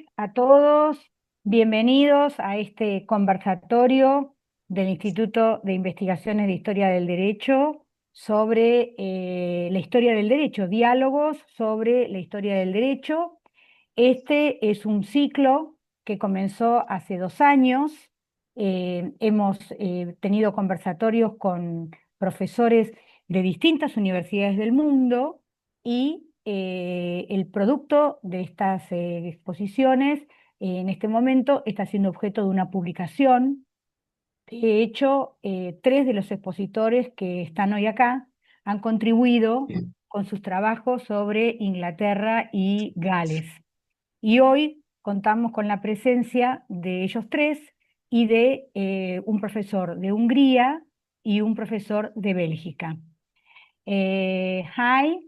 noches a todos. Bienvenidos a este conversatorio del Instituto de Investigaciones de Historia del Derecho sobre la historia del derecho, diálogos sobre la historia del derecho. Este es un ciclo que comenzó hace 2 años. Hemos tenido conversatorios con profesores de distintas universidades del mundo y el producto de estas exposiciones en este momento está siendo objeto de una publicación. De hecho, 3 de los expositores que están hoy acá han contribuido con sus trabajos sobre Inglaterra y Gales. Y hoy contamos con la presencia de ellos 3 y de un profesor de Hungría y un profesor de Bélgica. Hi,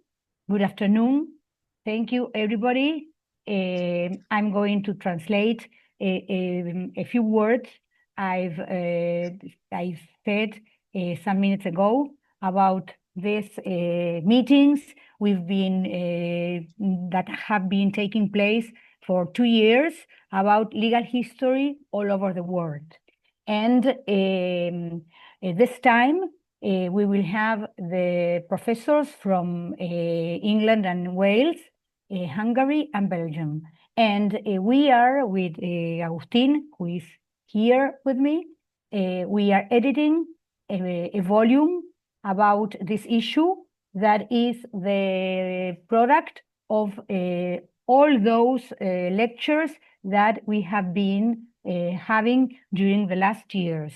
good afternoon. Thank you, everybody. I'm going to translate a few words I said some minutes ago about these meetings that have been taking place for 2 years about legal history all over the world. And this time, we will have the professors from England and Wales, Hungary and Belgium. And we are with Agustin, who is here with me. We are editing a volume about this issue that is the product of all those lectures that we have been having during the last years.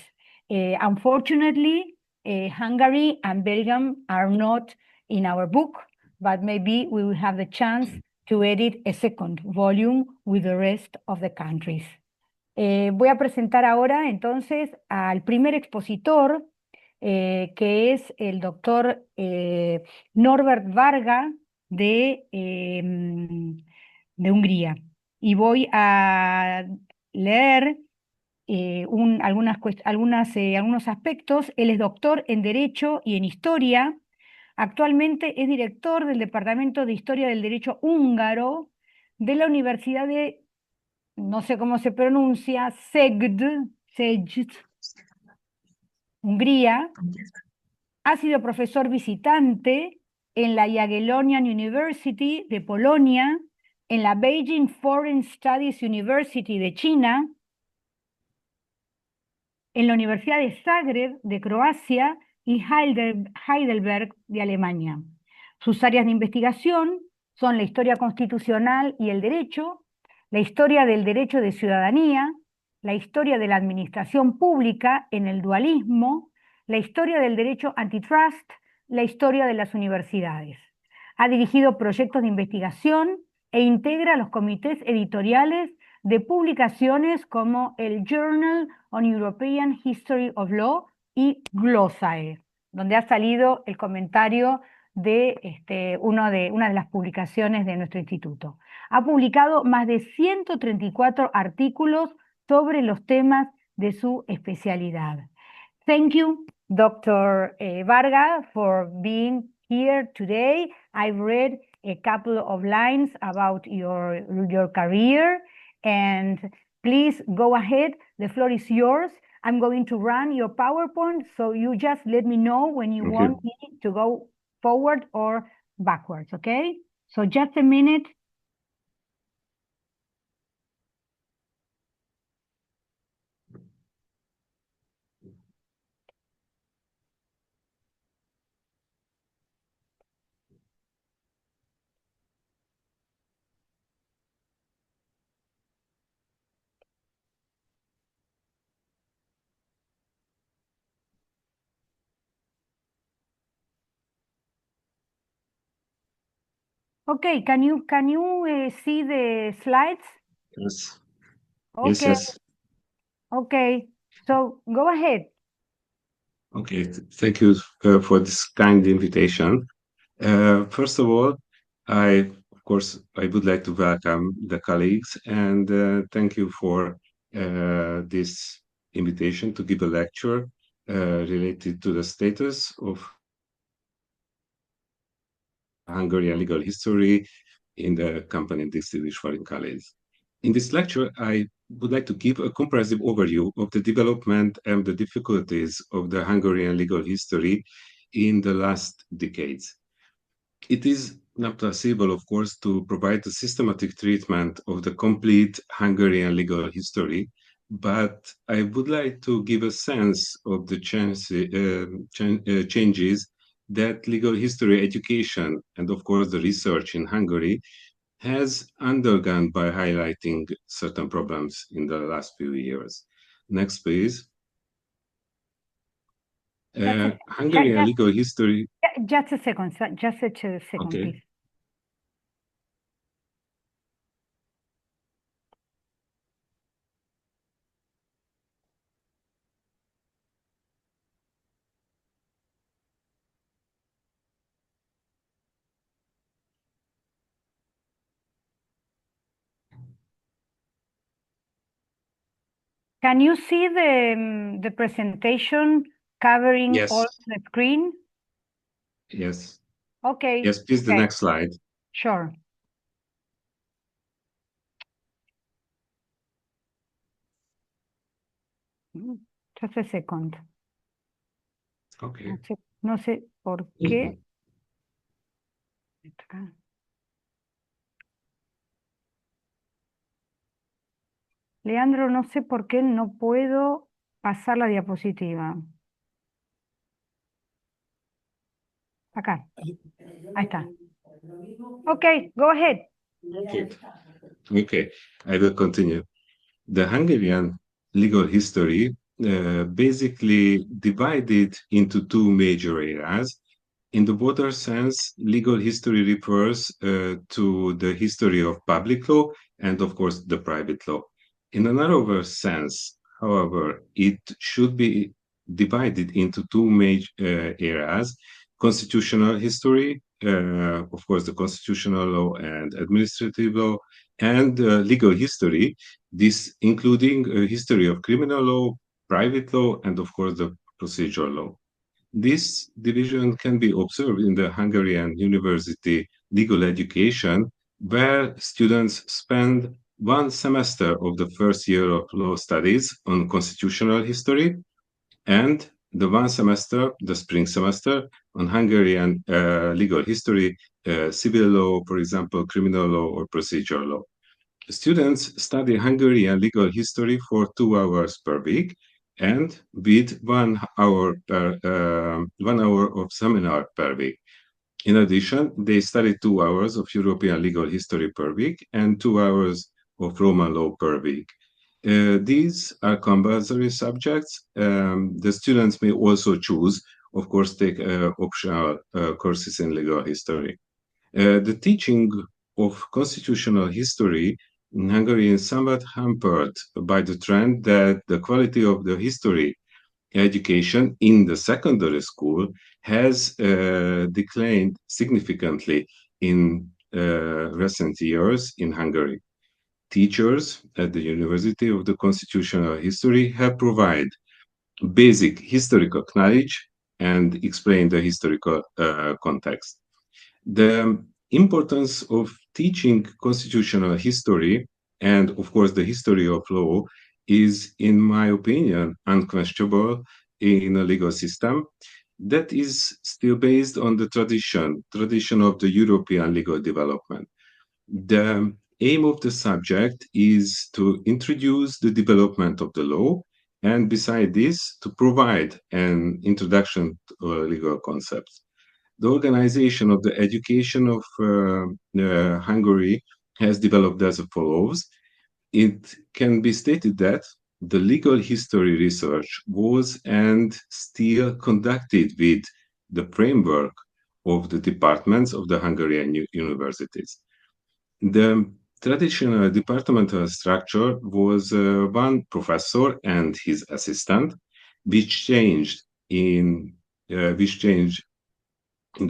Unfortunately, Hungary and Belgium are not in our book, but maybe we will have the chance to edit a second volume with the rest of the countries. Voy a presentar ahora entonces al primer expositor, que es el doctor Norbert Varga de Hungría. Y voy a leer algunos aspectos. Él es doctor en Derecho y en Historia. Actualmente es director del Departamento de Historia del Derecho húngaro de la Universidad de, no sé cómo se pronuncia, Szeged, Hungría. Ha sido profesor visitante en la Jagiellonian University de Polonia, en la Beijing Foreign Studies University de China, en la Universidad de Zagreb de Croacia y Heidelberg de Alemania. Sus áreas de investigación son la historia constitucional y el derecho, la historia del derecho de ciudadanía, la historia de la administración pública en el dualismo, la historia del derecho antitrust, la historia de las universidades. Ha dirigido proyectos de investigación e integra los comités editoriales de publicaciones como el Journal on European History of Law y Glossae, donde ha salido el comentario de una de las publicaciones de nuestro instituto. Ha publicado más de 134 artículos sobre los temas de su especialidad. Thank you, Dr. Varga, for being here today. I've read a couple of lines about your career, and please go ahead. The floor is yours. I'm going to run your PowerPoint, so you just let me know when you want me to go forward or backwards, okay? So just a minute. Okay, can you see the slides? Yes. Okay. Yes. Okay, so go ahead. Okay. Thank you for this kind invitation. First of all, of course, I would like to welcome the colleagues and thank you for this invitation to give a lecture related to the status of Hungarian legal history in the company Distinguished Foreign Colleagues. In this lecture, I would like to give a comprehensive overview of the development and the difficulties of the Hungarian legal history in the last decades. It is not possible, of course, to provide a systematic treatment of the complete Hungarian legal history, but I would like to give a sense of the changes that legal history education and, of course, the research in Hungary has undergone by highlighting certain problems in the last few years. Next, please. Hungarian legal history. Just a second, Okay. please. Can you see the presentation covering Yes. all the screen? Yes. Okay. Yes, please, the next slide. Sure. Just a second. Okay. No sé por qué. Leandro, no sé por qué no puedo pasar la diapositiva. Acá. Ahí está. Okay, go ahead. Okay. Okay, I will continue. The Hungarian legal history basically divided into two major eras. In the broader sense, legal history refers to the history of public law and, of course, the private law. In a narrower sense, however, it should be divided into two major eras: constitutional history, of course, the constitutional law and administrative law, and legal history, this including a history of criminal law, private law, and of course the procedural law. This division can be observed in the Hungarian university legal education, where students spend one semester of the first year of law studies on constitutional history, and the one semester, the spring semester, on Hungarian legal history, civil law, for example, criminal law or procedural law. Students study Hungarian legal history for 2 hours per week and with 1 hour of seminar per week. In addition, they study 2 hours of European legal history per week and 2 hours of Roman law per week. These are compulsory subjects. The students may also choose, of course, take optional courses in legal history. The teaching of constitutional history in Hungary is somewhat hampered by the trend that the quality of the history education in the secondary school has declined significantly in recent years in Hungary. Teachers at the University of the Constitutional History have provided basic historical knowledge and explain the historical context. The importance of teaching constitutional history and, of course, the history of law is, in my opinion, unquestionable in a legal system that is still based on the tradition of the European legal development. The aim of the subject is to introduce the development of the law and, beside this, to provide an introduction to legal concepts. The organization of the education of Hungary has developed as follows. It can be stated that the legal history research was and still conducted with the framework of the departments of the Hungarian universities. The traditional departmental structure was one professor and his assistant, which changed in the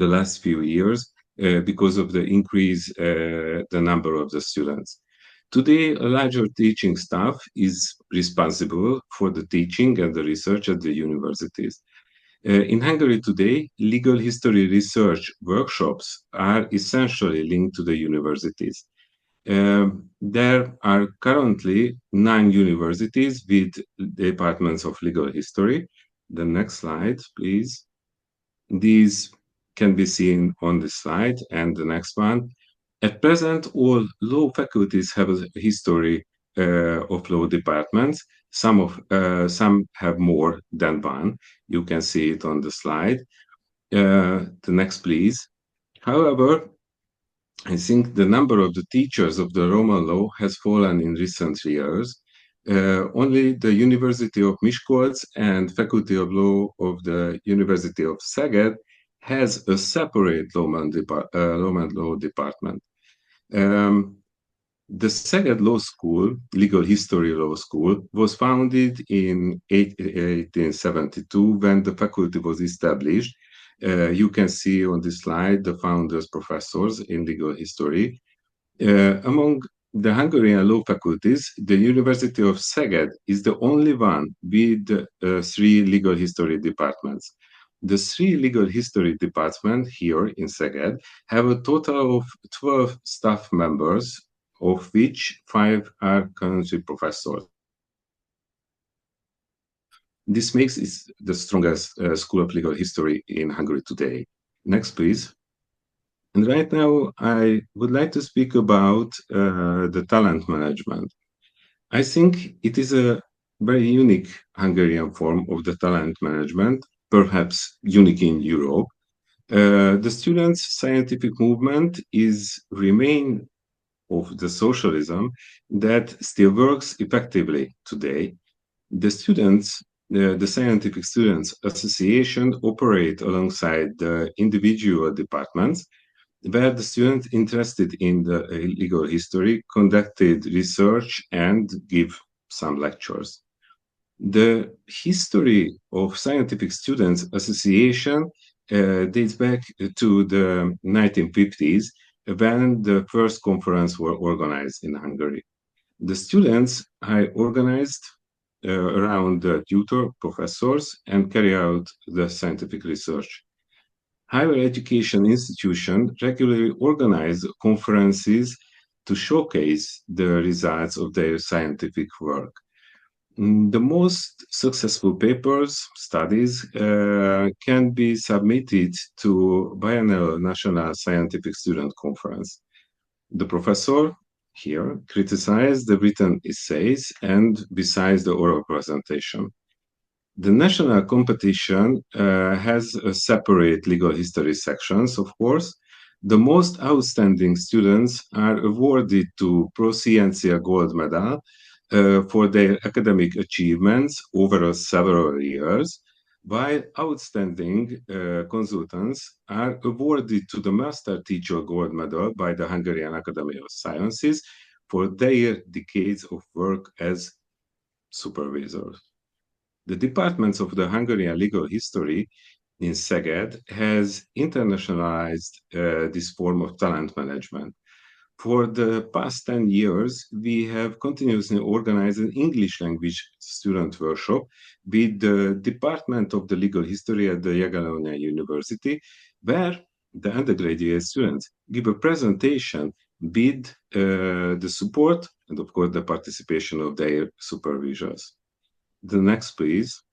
last few years because of the increase the number of the students. Today, a larger teaching staff is responsible for the teaching and the research at the universities. In Hungary today, legal history research workshops are essentially linked to the universities. There are currently 9 universities with departments of legal history. The next slide, please. These can be seen on the slide, and the next one. At present, all law faculties have a history of law departments. Some have more than one. You can see it on the slide. The next, please. However, I think the number of the teachers of the Roman law has fallen in recent years. Only the University of Miskolc and Faculty of Law of the University of Szeged has a separate Roman law department. The Szeged Law School, Legal History Law School, was founded in 1872 when the faculty was established. You can see on this slide the founders, professors in legal history. Among the Hungarian law faculties, the University of Szeged is the only one with 3 legal history departments. The 3 legal history departments here in Szeged have a total of 12 staff members, of which 5 are currently professors. This makes it the strongest school of legal history in Hungary today. Next, please. And right now, I would like to speak about the talent management. I think it is a very unique Hungarian form of the talent management, perhaps unique in Europe. The students' scientific movement is remain of the socialism that still works effectively today. The Scientific Students Association operate alongside the individual departments where the students interested in the legal history conducted research and give some lectures. The history of Scientific Students Association dates back to the 1950s when the first conference were organized in Hungary. The students are organized around the tutor professors and carry out the scientific research. Higher education institutions regularly organize conferences to showcase the results of their scientific work. The most successful papers, studies, can be submitted to biennial National Scientific Student Conference. The professor here criticized the written essays and besides the oral presentation. The national competition has a separate legal history sections, of course. The most outstanding students are awarded to Pro Scientia Gold Medal for their academic achievements over several years, while outstanding consultants are awarded to the Master Teacher Gold Medal by the Hungarian Academy of Sciences for their decades of work as supervisors. The departments of the Hungarian legal history in Szeged has internationalized this form of talent management. For the past 10 years, we have continuously organized an English language student workshop with the Department of the Legal History at the Jagiellonian University, where the undergraduate students give a presentation with the support and, of course, the participation of their supervisors. The next, please.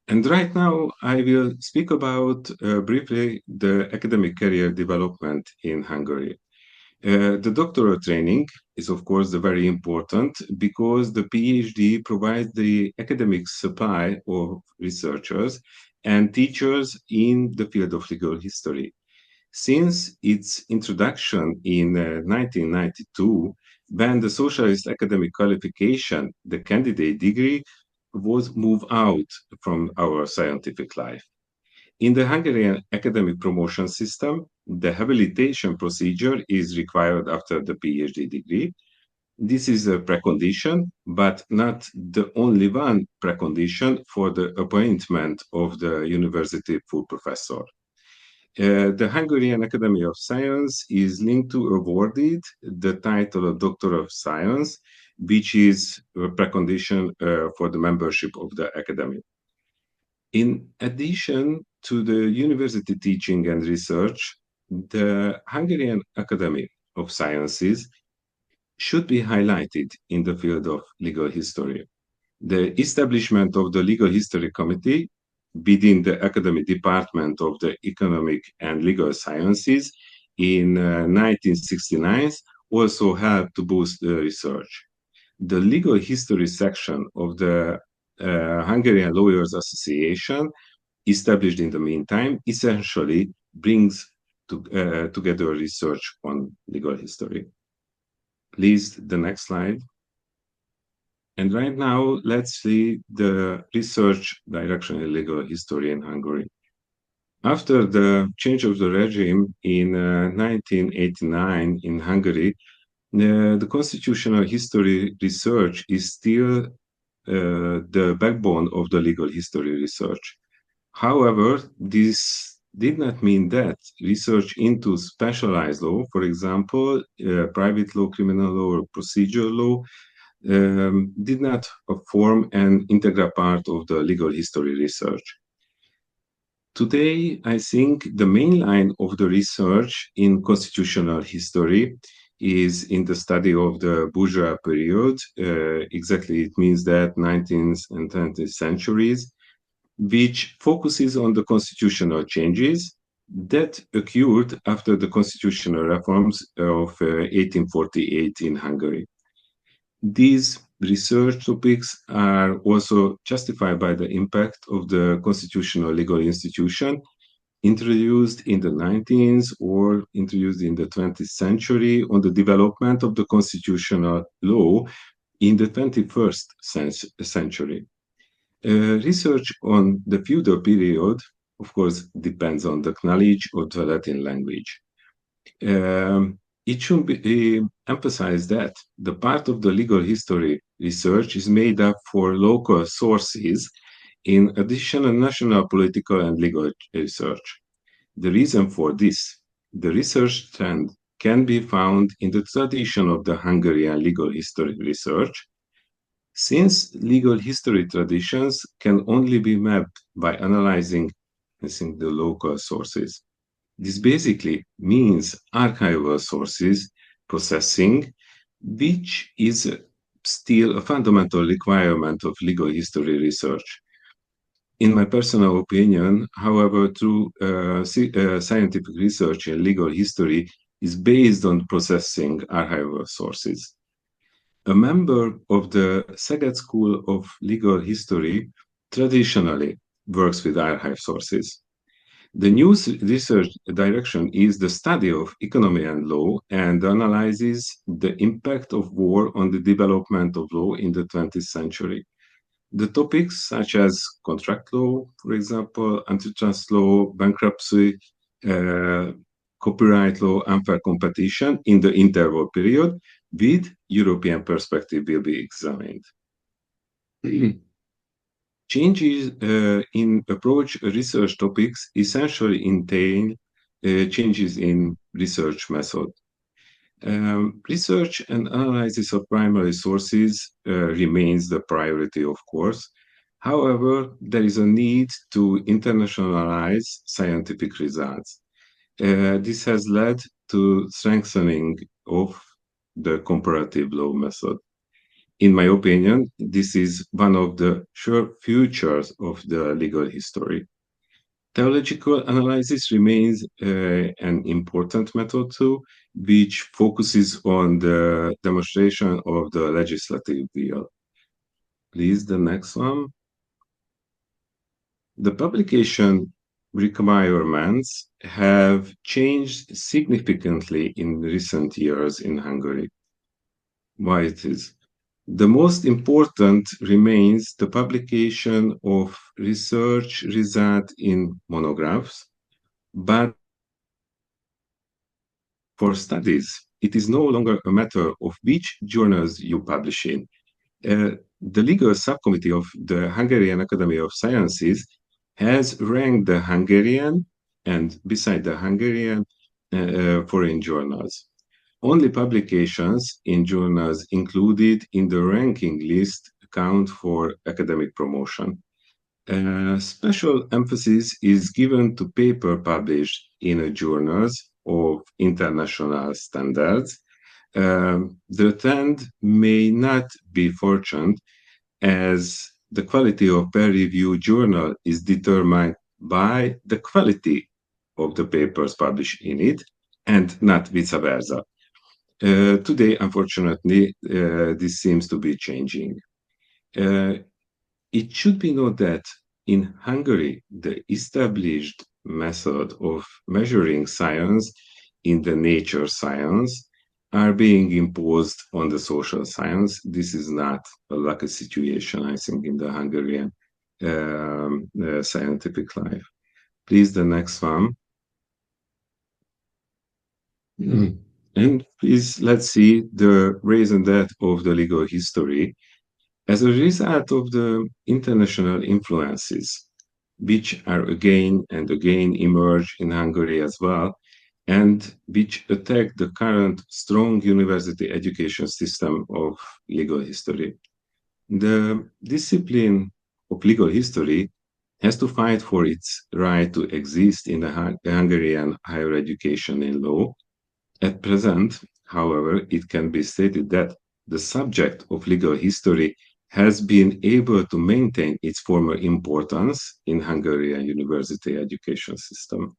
And right now, I will speak about briefly the academic career development in Hungary. The doctoral training is, of course, very important because the PhD provides the academic supply of researchers and teachers in the field of legal history. Since its introduction in 1992, when the socialist academic qualification, the candidate degree, was moved out from our scientific life. In the Hungarian academic promotion system, the habilitation procedure is required after the PhD degree. This is a precondition, but not the only one precondition for the appointment of the university full professor. The Hungarian Academy of Science is linked to awarded the title of Doctor of Science, which is a precondition for the membership of the academy. In addition to the university teaching and research, the Hungarian Academy of Sciences should be highlighted in the field of legal history. The establishment of the Legal History Committee within the academic department of the Economic and Legal Sciences in 1969 also helped to boost the research. The legal history section of the Hungarian Lawyers Association, established in the meantime, essentially brings together research on legal history. Please, the next slide. And right now, let's see the research direction in legal history in Hungary. After the change of the regime in 1989 in Hungary, the constitutional history research is still the backbone of the legal history research. However, this did not mean that research into specialized law, for example, private law, criminal law, or procedure law, did not form an integral part of the legal history research. Today, I think the main line of the research in constitutional history is in the study of the bourgeois period. Exactly, it means that 19th and 20th centuries, which focuses on the constitutional changes that occurred after the constitutional reforms of 1848 in Hungary. These research topics are also justified by the impact of the constitutional legal institution introduced in the 19th or introduced in the 20th century on the development of the constitutional law in the 21st century. Research on the feudal period, of course, depends on the knowledge of the Latin language. It should be emphasized that the part of the legal history research is made up for local sources in addition to national political and legal research. The reason for this, the research trend can be found in the tradition of the Hungarian legal history research, since legal history traditions can only be mapped by analyzing, I think, the local sources. This basically means archival sources processing, which is still a fundamental requirement of legal history research. In my personal opinion, however, through scientific research in legal history is based on processing archival sources. A member of the Szeged School of Legal History traditionally works with archive sources. The new research direction is the study of economy and law and analyzes the impact of war on the development of law in the 20th century. The topics such as contract law, for example, antitrust law, bankruptcy, copyright law, unfair competition in the interval period with European perspective will be examined. Changes in approach research topics essentially entail changes in research method. Research and analysis of primary sources remains the priority, of course. However, there is a need to internationalize scientific results. This has led to strengthening of the comparative law method. In my opinion, this is one of the sure futures of the legal history. Theological analysis remains an important method too, which focuses on the demonstration of the legislative will. Please, the next one. The publication requirements have changed significantly in recent years in Hungary. Why it is? The most important remains the publication of research results in monographs, but for studies, it is no longer a matter of which journals you publish in. The legal subcommittee of the Hungarian Academy of Sciences has ranked the Hungarian and beside the Hungarian foreign journals. Only publications in journals included in the ranking list count for academic promotion. Special emphasis is given to paper published in journals of international standards, the trend may not be fortunate, as the quality of peer-reviewed journal is determined by the quality of the papers published in it, and not vice versa. Today, unfortunately, this seems to be changing. It should be noted that in Hungary, the established method of measuring science in the nature science are being imposed on the social science. This is not a lucky situation, I think, in the Hungarian scientific life. Please, the next one. And please, let's see the rise and death of the legal history. As a result of the international influences, which are again and again emerge in Hungary as well, and which attack the current strong university education system of legal history. The discipline of legal history has to fight for its right to exist in the Hungarian higher education in law. At present, however, it can be stated that the subject of legal history has been able to maintain its former importance in Hungarian university education system.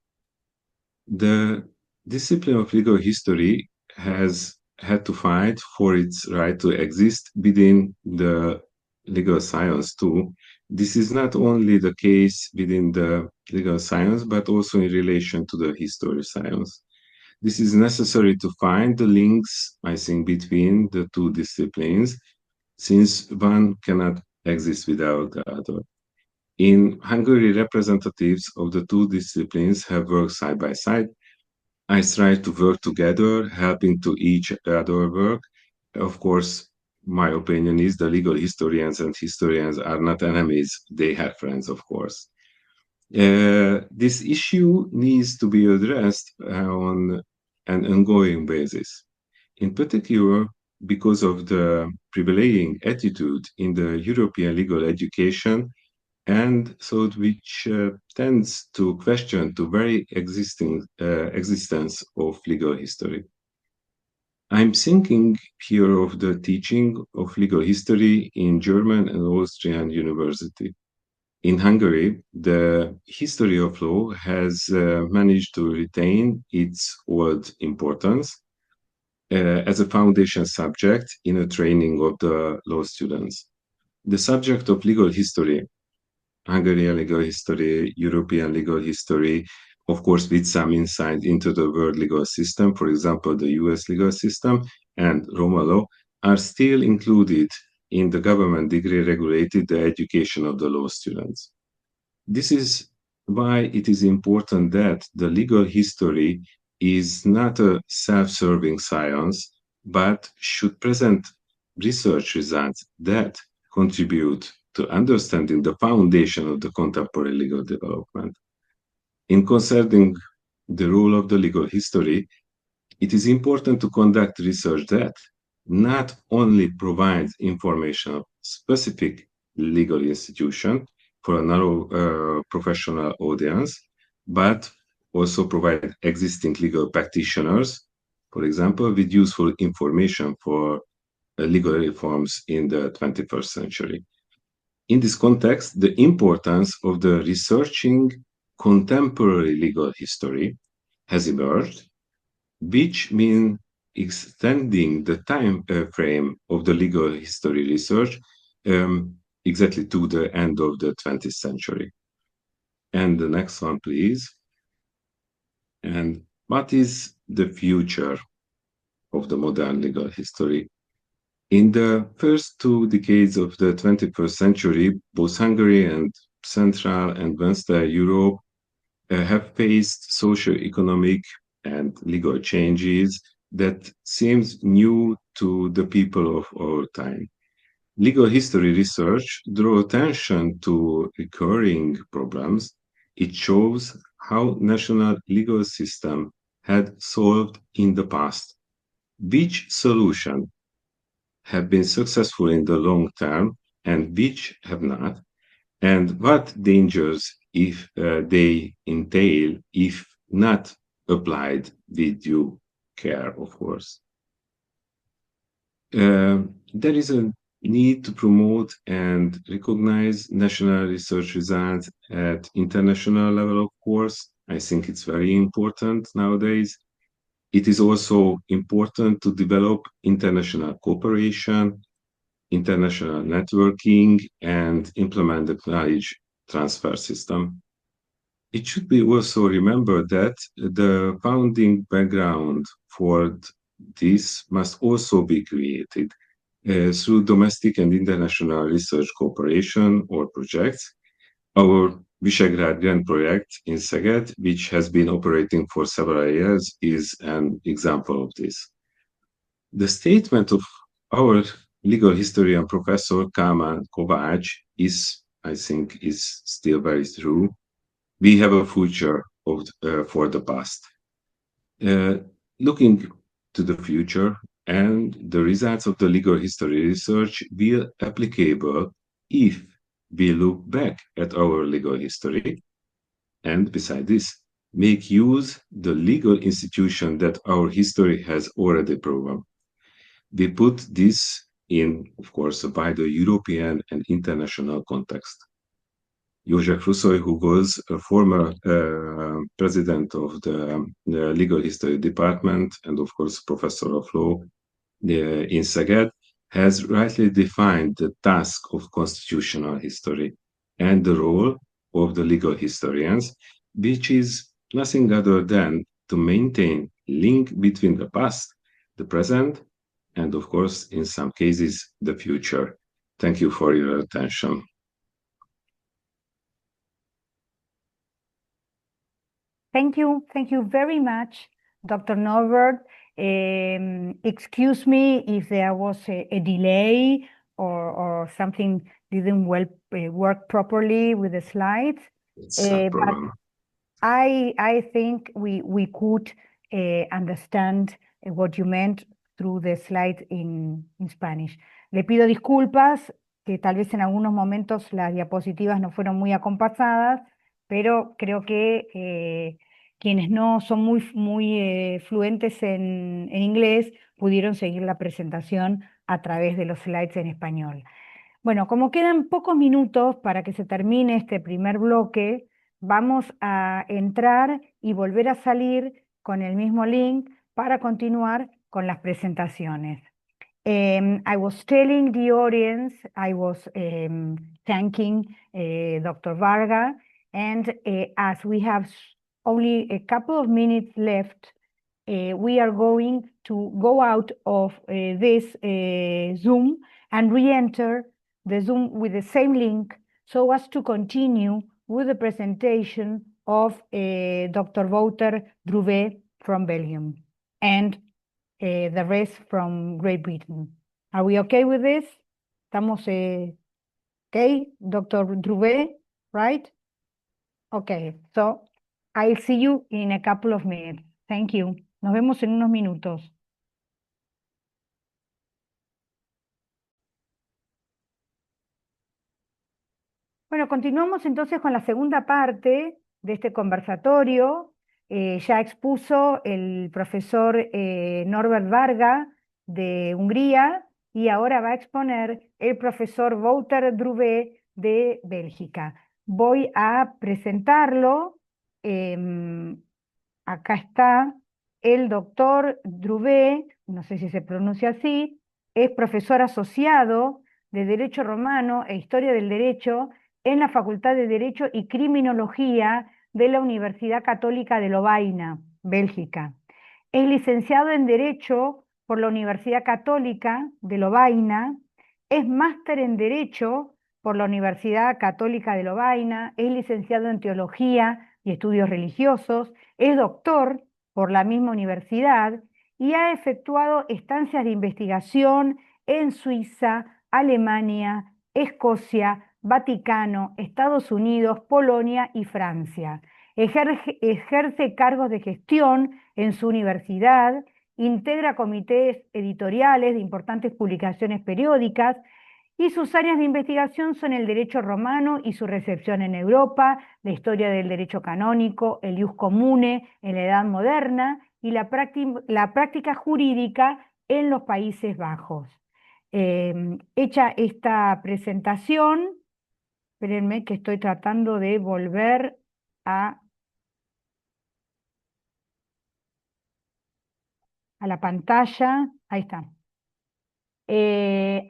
The discipline of legal history has had to fight for its right to exist within the legal science too. This is not only the case within the legal science, but also in relation to the history science. This is necessary to find the links, I think, between the two disciplines, since one cannot exist without the other. In Hungary, representatives of the two disciplines have worked side by side. I try to work together, helping to each other work. Of course, my opinion is the legal historians and historians are not enemies, they are friends, of course. This issue needs to be addressed on an ongoing basis. In particular, because of the prevailing attitude in the European legal education, and so which tends to question the very existence of legal history. I'm thinking here of the teaching of legal history in German and Austrian university. In Hungary, the history of law has managed to retain its old importance as a foundation subject in a training of the law students. The subject of legal history, Hungarian legal history, European legal history, of course, with some insight into the world legal system, for example, the US legal system and Roma law, are still included in the government degree regulated the education of the law students. This is why it is important that the legal history is not a self-serving science, but should present research results that contribute to understanding the foundation of the contemporary legal development. In concerning the role of the legal history, it is important to conduct research that not only provides information of specific legal institution for a narrow professional audience, but also provide existing legal practitioners, for example, with useful information for legal reforms in the 21st century. In this context, the importance of the researching contemporary legal history has emerged, which means extending the time frame of the legal history research exactly to the end of the 20th century. And the next one, please. And what is the future of the modern legal history? In the first 2 decades of the 21st century, both Hungary and Central and Western Europe have faced socio-economic and legal changes that seems new to the people of our time. Legal history research draws attention to recurring problems. It shows how national legal system had solved in the past, which solution have been successful in the long term and which have not, and what dangers if they entail if not applied with due care, of course. There is a need to promote and recognize national research results at international level, of course. I think it's very important nowadays. It is also important to develop international cooperation, international networking, and implement the knowledge transfer system. It should be also remembered that the founding background for this must also be created through domestic and international research cooperation or projects. Our Visegrad Grand project in Szeged, which has been operating for several years, is an example of this. The statement of our legal historian professor Kálmán Kovács is, I think, is still very true. We have a future for the past. Looking to the future, and the results of the legal history research will applicable if we look back at our legal history, and beside this, make use the legal institution that our history has already proven. We put this in, of course, a wider European and international context. József Russoy, who was a former president of the Legal History Department and, of course, professor of law in Szeged, has rightly defined the task of constitutional history and the role of the legal historians, which is nothing other than to maintain link between the past, the present, and, of course, in some cases, the future. Thank you for your attention. Thank you very much, Dr. Norbert. Excuse me if there was a delay or something didn't work properly with the slides. It's no problem. I think we could understand what you meant through the slides in Spanish. Le pido disculpas que tal vez en algunos momentos las diapositivas no fueron muy acompasadas, pero creo que quienes no son muy fluentes en inglés pudieron seguir la presentación a través de los slides en español. Bueno, como quedan pocos minutos para que se termine este primer bloque, vamos a entrar y volver a salir con el mismo link para continuar con las presentaciones. I was telling the audience, I was thanking Dr. Varga, and as we have only a couple of minutes left, we are going to go out of this Zoom and re-enter the Zoom with the same link so as to continue with the presentation of Dr. Wouter Druwé from Belgium and the rest from Great Britain. Are we okay with this? Estamos okay, Dr. Druwé, right? Okay, so I'll see you in a couple of minutes. Thank you. Nos vemos en unos minutos. Bueno, continuamos entonces con la segunda parte de este conversatorio. Ya expuso el profesor Norbert Varga de Hungría y ahora va a exponer el profesor Wouter Druwé de Bélgica. Voy a presentarlo. Acá está el doctor Druwé, no sé si se pronuncia así, es profesor asociado de Derecho Romano e Historia del Derecho en la Facultad de Derecho y Criminología de la Universidad Católica de Lovaina, Bélgica. Es licenciado en Derecho por la Universidad Católica de Lovaina, es máster en Derecho por la Universidad Católica de Lovaina, es licenciado en Teología y Estudios Religiosos, es doctor por la misma universidad y ha efectuado estancias de investigación en Suiza, Alemania, Escocia, Vaticano, Estados Unidos, Polonia y Francia. Ejerce cargos de gestión en su universidad, integra comités editoriales de importantes publicaciones periódicas Y sus áreas de investigación son el derecho romano y su recepción en Europa, la historia del derecho canónico, el ius comune en la Edad Moderna y la práctica jurídica en los Países Bajos. Hecha esta presentación, espérenme que estoy tratando de volver a la pantalla. Ahí está.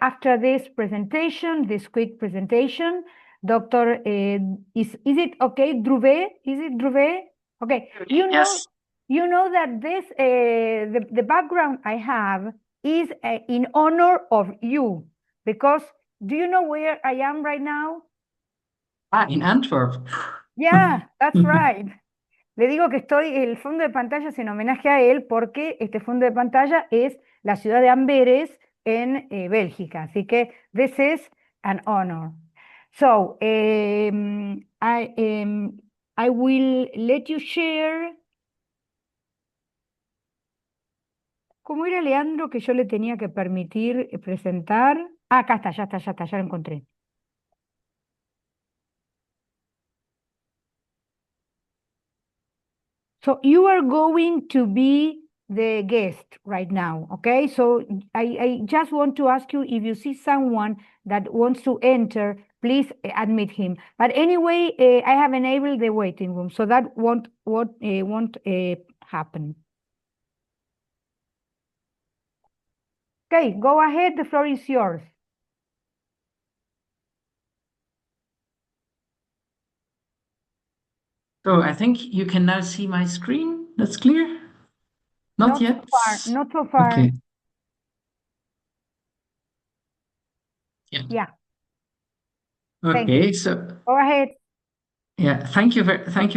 After this presentation, this quick presentation, Doctor, is it okay, Druwé? Is it Druwé? Okay, Yes. You know that this the background I have is in honor of you, because do you know where I am right now? In Antwerp. Yeah, that's right. Le digo que el fondo de pantalla es en homenaje a él porque este fondo de pantalla es la ciudad de Amberes en Bélgica. Así que this is an honor. So, I will let you share. ¿Cómo era, Leandro, que yo le tenía que permitir presentar? Ah, acá está, ya lo encontré. So you are going to be the guest right now, okay? So I just want to ask you, if you see someone that wants to enter, please admit him. But anyway, I have enabled the waiting room, so that won't happen. Okay, go ahead, the floor is yours. So I think you can now see my screen. That's clear? Not yet? Not so far. Okay. Yeah. Okay, so go ahead. yeah, thank you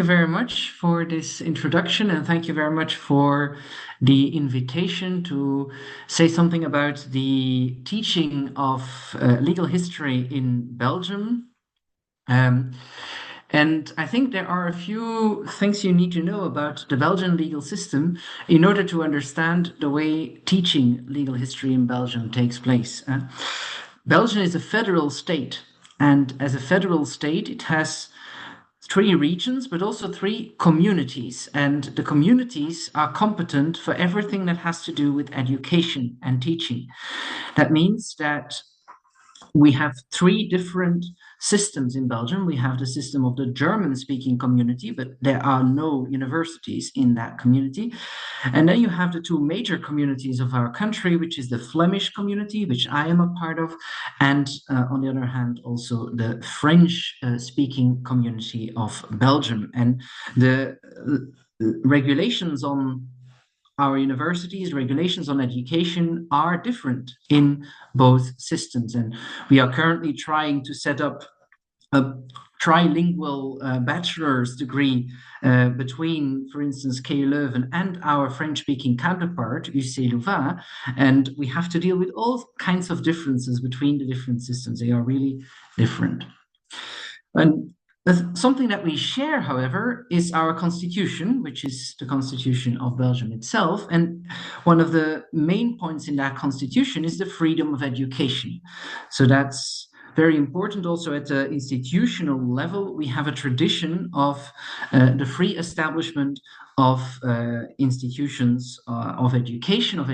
very much for this introduction, and thank you very much for the invitation to say something about the teaching of legal history in Belgium. And I think there are a few things you need to know about the Belgian legal system in order to understand the way teaching legal history in Belgium takes place. Belgium is a federal state, and as a federal state, it has 3 regions, but also 3 communities. And the communities are competent for everything that has to do with education and teaching. That means that we have 3 different systems in Belgium. We have the system of the German-speaking community, but there are no universities in that community. And then you have the 2 major communities of our country, which is the Flemish community, which I am a part of, and on the other hand, also the French-speaking community of Belgium. And the regulations on our universities, regulations on education are different in both systems. And we are currently trying to set up a trilingual bachelor's degree between, for instance, KU Leuven and our French-speaking counterpart, UC Louvain. And we have to deal with all kinds of differences between the different systems. They are really different. And something that we share, however, is our constitution, which is the constitution of Belgium itself. And one of the main points in that constitution is the freedom of education. So that's very important. Also at the institutional level, we have a tradition of the free establishment of institutions of educational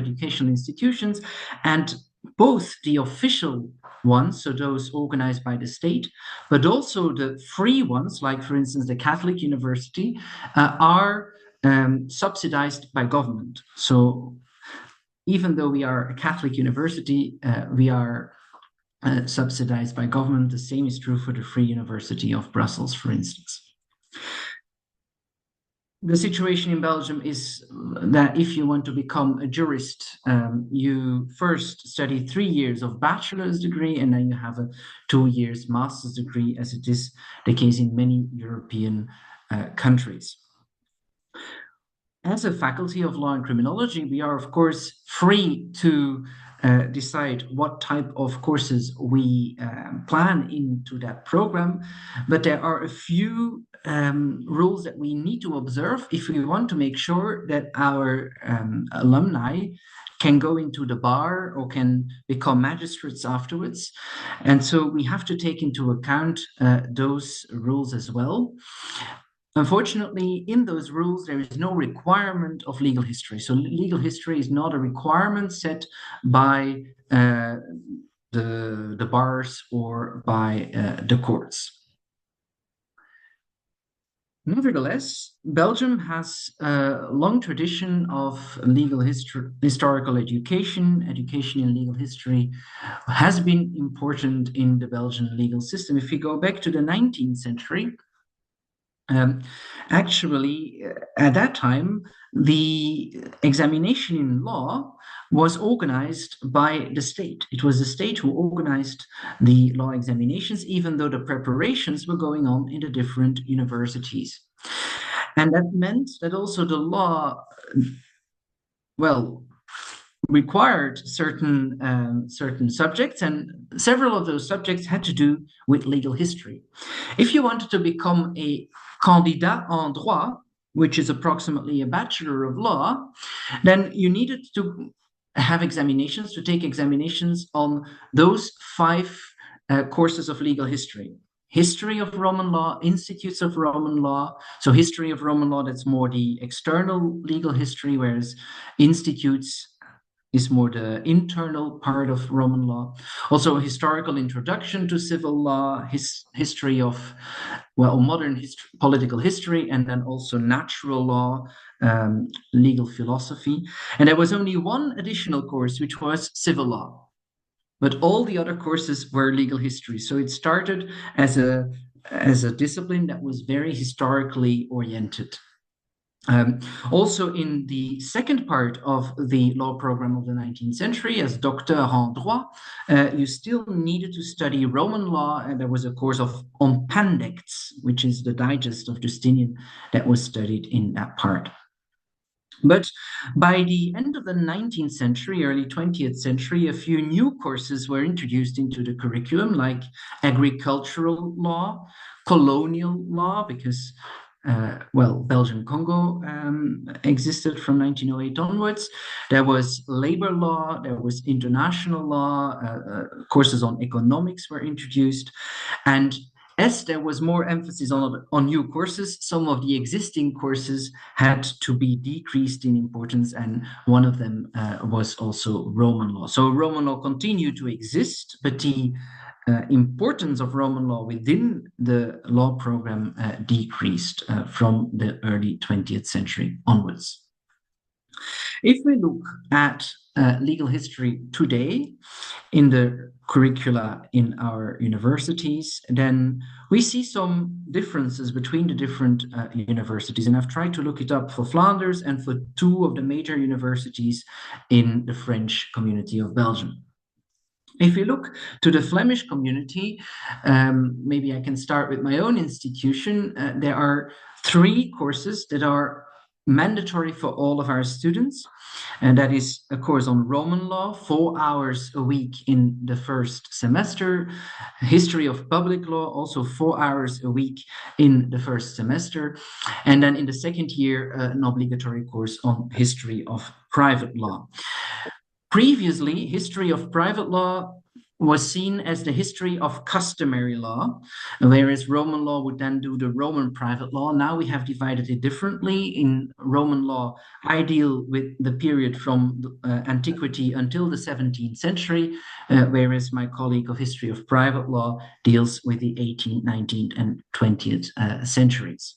institutions, and both the official ones, so those organized by the state, but also the free ones, like for instance the Catholic University, are subsidized by government. So even though we are a Catholic university, we are subsidized by government. The same is true for the Free University of Brussels, for instance. The situation in Belgium is that if you want to become a jurist, you first study 3 years of bachelor's degree, and then you have a 2 years master's degree, as it is the case in many European countries. As a faculty of law and criminology, we are, of course, free to decide what type of courses we plan into that program, but there are a few rules that we need to observe if we want to make sure that our alumni can go into the bar or can become magistrates afterwards. And so we have to take into account those rules as well. Unfortunately, in those rules, there is no requirement of legal history. So legal history is not a requirement set by the bars or by the courts. Nevertheless, Belgium has a long tradition of legal historical education. Education in legal history has been important in the Belgian legal system. If we go back to the 19th century, actually, at that time, the examination in law was organized by the state. It was the state who organized the law examinations, even though the preparations were going on in the different universities. And that meant that also the law, well, required certain subjects, and several of those subjects had to do with legal history. If you wanted to become a candidat en droit, which is approximately a bachelor of law, then you needed to have examinations, to take examinations on those 5 courses of legal history. History of Roman law, institutes of Roman law. So history of Roman law, that's more the external legal history, whereas institutes is more the internal part of Roman law. Also, a historical introduction to civil law, history of, well, modern political history, and then also natural law, legal philosophy. And there was only one additional course, which was civil law. But all the other courses were legal history. So it started as a discipline that was very historically oriented. Also, in the second part of the law program of the 19th century, as docteur en droit, you still needed to study Roman law, and there was a course on pandects, which is the digest of Justinian, that was studied in that part. But by the end of the 19th century, early 20th century, a few new courses were introduced into the curriculum, like agricultural law, colonial law, because Belgian Congo existed from 1908 onwards. There was labor law, there was international law, courses on economics were introduced. And as there was more emphasis on new courses, some of the existing courses had to be decreased in importance, and one of them was also Roman law. So Roman law continued to exist, but the importance of Roman law within the law program decreased from the early 20th century onwards. If we look at legal history today in the curricula in our universities, then we see some differences between the different universities. And I've tried to look it up for Flanders and for 2 of the major universities in the French community of Belgium. If you look to the Flemish community, maybe I can start with my own institution. There are 3 courses that are mandatory for all of our students. And that is a course on Roman law, 4 hours a week in the first semester. History of public law, also 4 hours a week in the first semester. And then in the second year, an obligatory course on history of private law. Previously, history of private law was seen as the history of customary law, whereas Roman law would then do the Roman private law. Now we have divided it differently. In Roman law, I deal with the period from antiquity until the 17th century, whereas my colleague of history of private law deals with the 18th, 19th, and 20th centuries.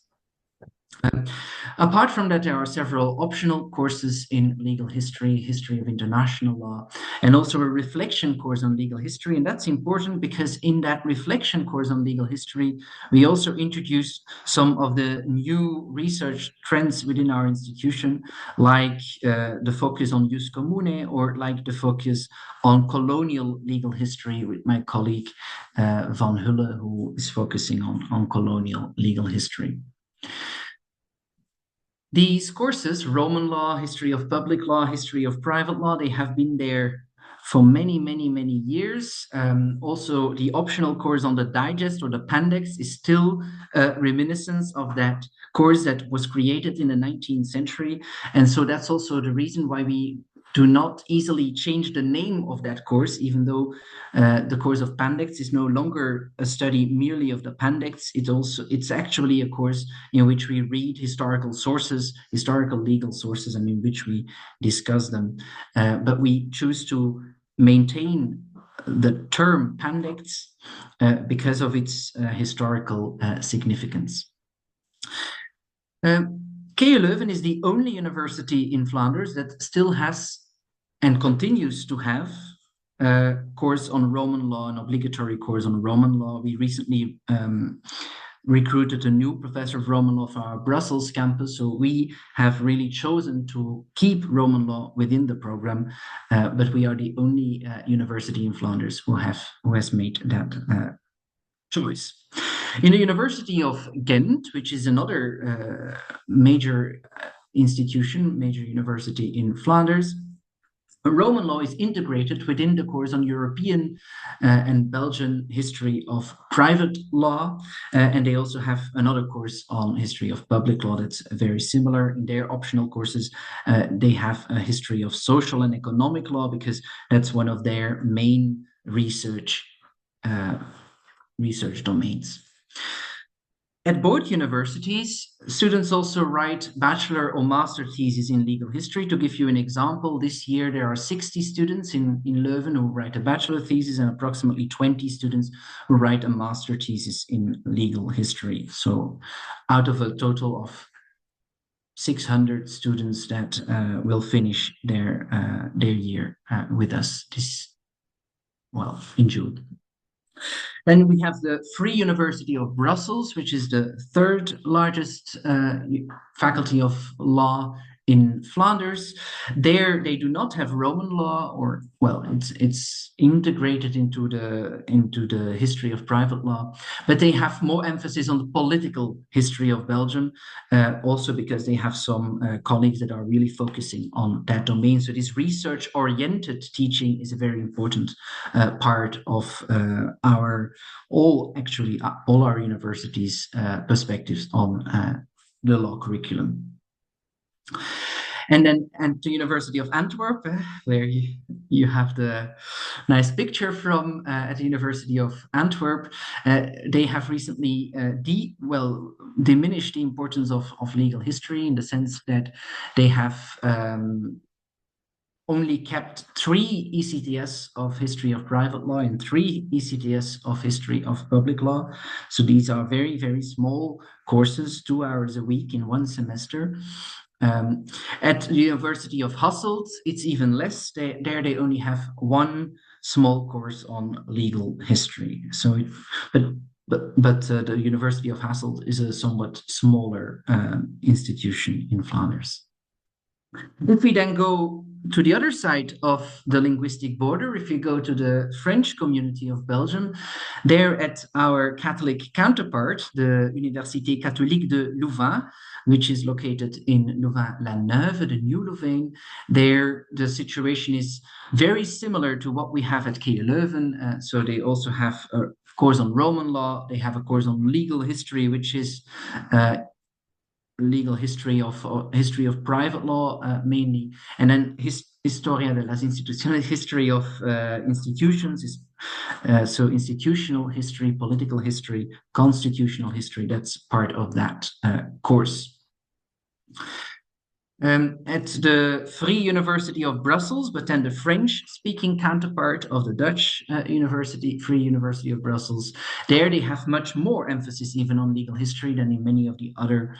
Apart from that, there are several optional courses in legal history, history of international law, and also a reflection course on legal history. And that's important because in that reflection course on legal history, we also introduce some of the new research trends within our institution, like the focus on jus commune, or like the focus on colonial legal history with my colleague Van Hulle, who is focusing on colonial legal history. These courses, Roman law, history of public law, history of private law, they have been there for many, many, many years. Also, the optional course on the digest or the pandex is still a reminiscence of that course that was created in the 19th century. And so that's also the reason why we do not easily change the name of that course, even though the course of Pandects is no longer a study merely of the Pandects. It's actually a course in which we read historical sources, historical legal sources, and in which we discuss them. But we choose to maintain the term Pandects because of its historical significance. KU Leuven is the only university in Flanders that still has and continues to have a course on Roman law, an obligatory course on Roman law. We recently recruited a new professor of Roman law for our Brussels campus, so we have really chosen to keep Roman law within the program, but we are the only university in Flanders who has made that choice. In the University of Ghent, which is another major institution, major university in Flanders, Roman law is integrated within the course on European and Belgian history of private law, and they also have another course on history of public law that's very similar. In their optional courses, they have a history of social and economic law because that's one of their main research domains. At both universities, students also write bachelor or master theses in legal history. To give you an example, this year there are 60 students in Leuven who write a bachelor thesis and approximately 20 students who write a master thesis in legal history. So out of a total of 600 students that will finish their year with us in June. Then we have the Free University of Brussels, which is the third largest faculty of law in Flanders. There, they do not have Roman law, or well, it's integrated into the history of private law, but they have more emphasis on the political history of Belgium, also because they have some colleagues that are really focusing on that domain. So this research-oriented teaching is a very important part of all our universities' perspectives on the law curriculum. And then at the University of Antwerp, where you have the nice picture from at the University of Antwerp, they have recently diminished the importance of legal history in the sense that they have only kept 3 ECTS of history of private law and 3 ECTS of history of public law. So these are very, very small courses, 2 hours a week in one semester. At the University of Hasselt, it's even less. There they only have 1 small course on legal history. So, but the University of Hasselt is a somewhat smaller institution in Flanders. If we then go to the other side of the linguistic border, if you go to the French community of Belgium, there at our Catholic counterpart, the Université Catholique de Louvain, which is located in Louvain-la-Neuve, the new Louvain, there the situation is very similar to what we have at KU Leuven. So they also have a course on Roman law, they have a course on legal history, which is legal history of private law mainly, and then Historia de las Instituciones, history of institutions, so institutional history, political history, constitutional history, that's part of that course. At the Free University of Brussels, but then the French-speaking counterpart of the Dutch Free University of Brussels, there they have much more emphasis even on legal history than in many of the other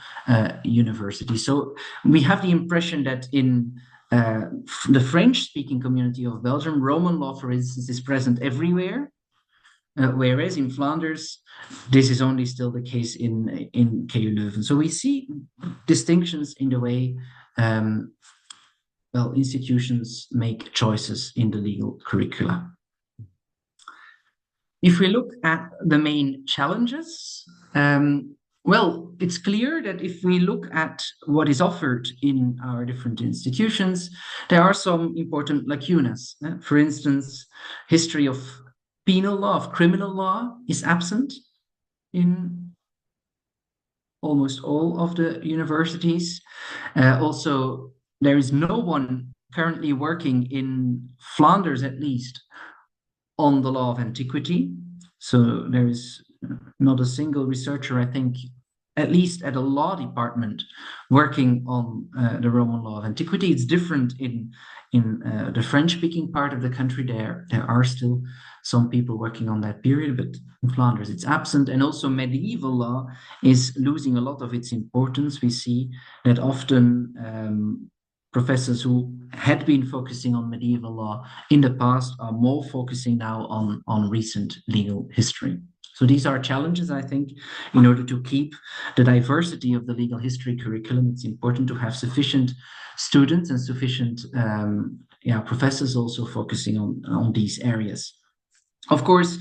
universities. So we have the impression that in the French-speaking community of Belgium, Roman law, for instance, is present everywhere, whereas in Flanders, this is only still the case in KU Leuven. So we see distinctions in the way institutions make choices in the legal curricula. If we look at the main challenges, it's clear that if we look at what is offered in our different institutions, there are some important lacunas. For instance, history of penal law, of criminal law is absent in almost all of the universities. Also, there is no one currently working in Flanders, at least, on the law of antiquity. So there is not a single researcher, I think, at least at a law department, working on the Roman law of antiquity. It's different in the French-speaking part of the country. There are still some people working on that period, but in Flanders it's absent. And also medieval law is losing a lot of its importance. We see that often professors who had been focusing on medieval law in the past are more focusing now on recent legal history. So these are challenges, I think, in order to keep the diversity of the legal history curriculum. It's important to have sufficient students and sufficient professors also focusing on these areas. Of course,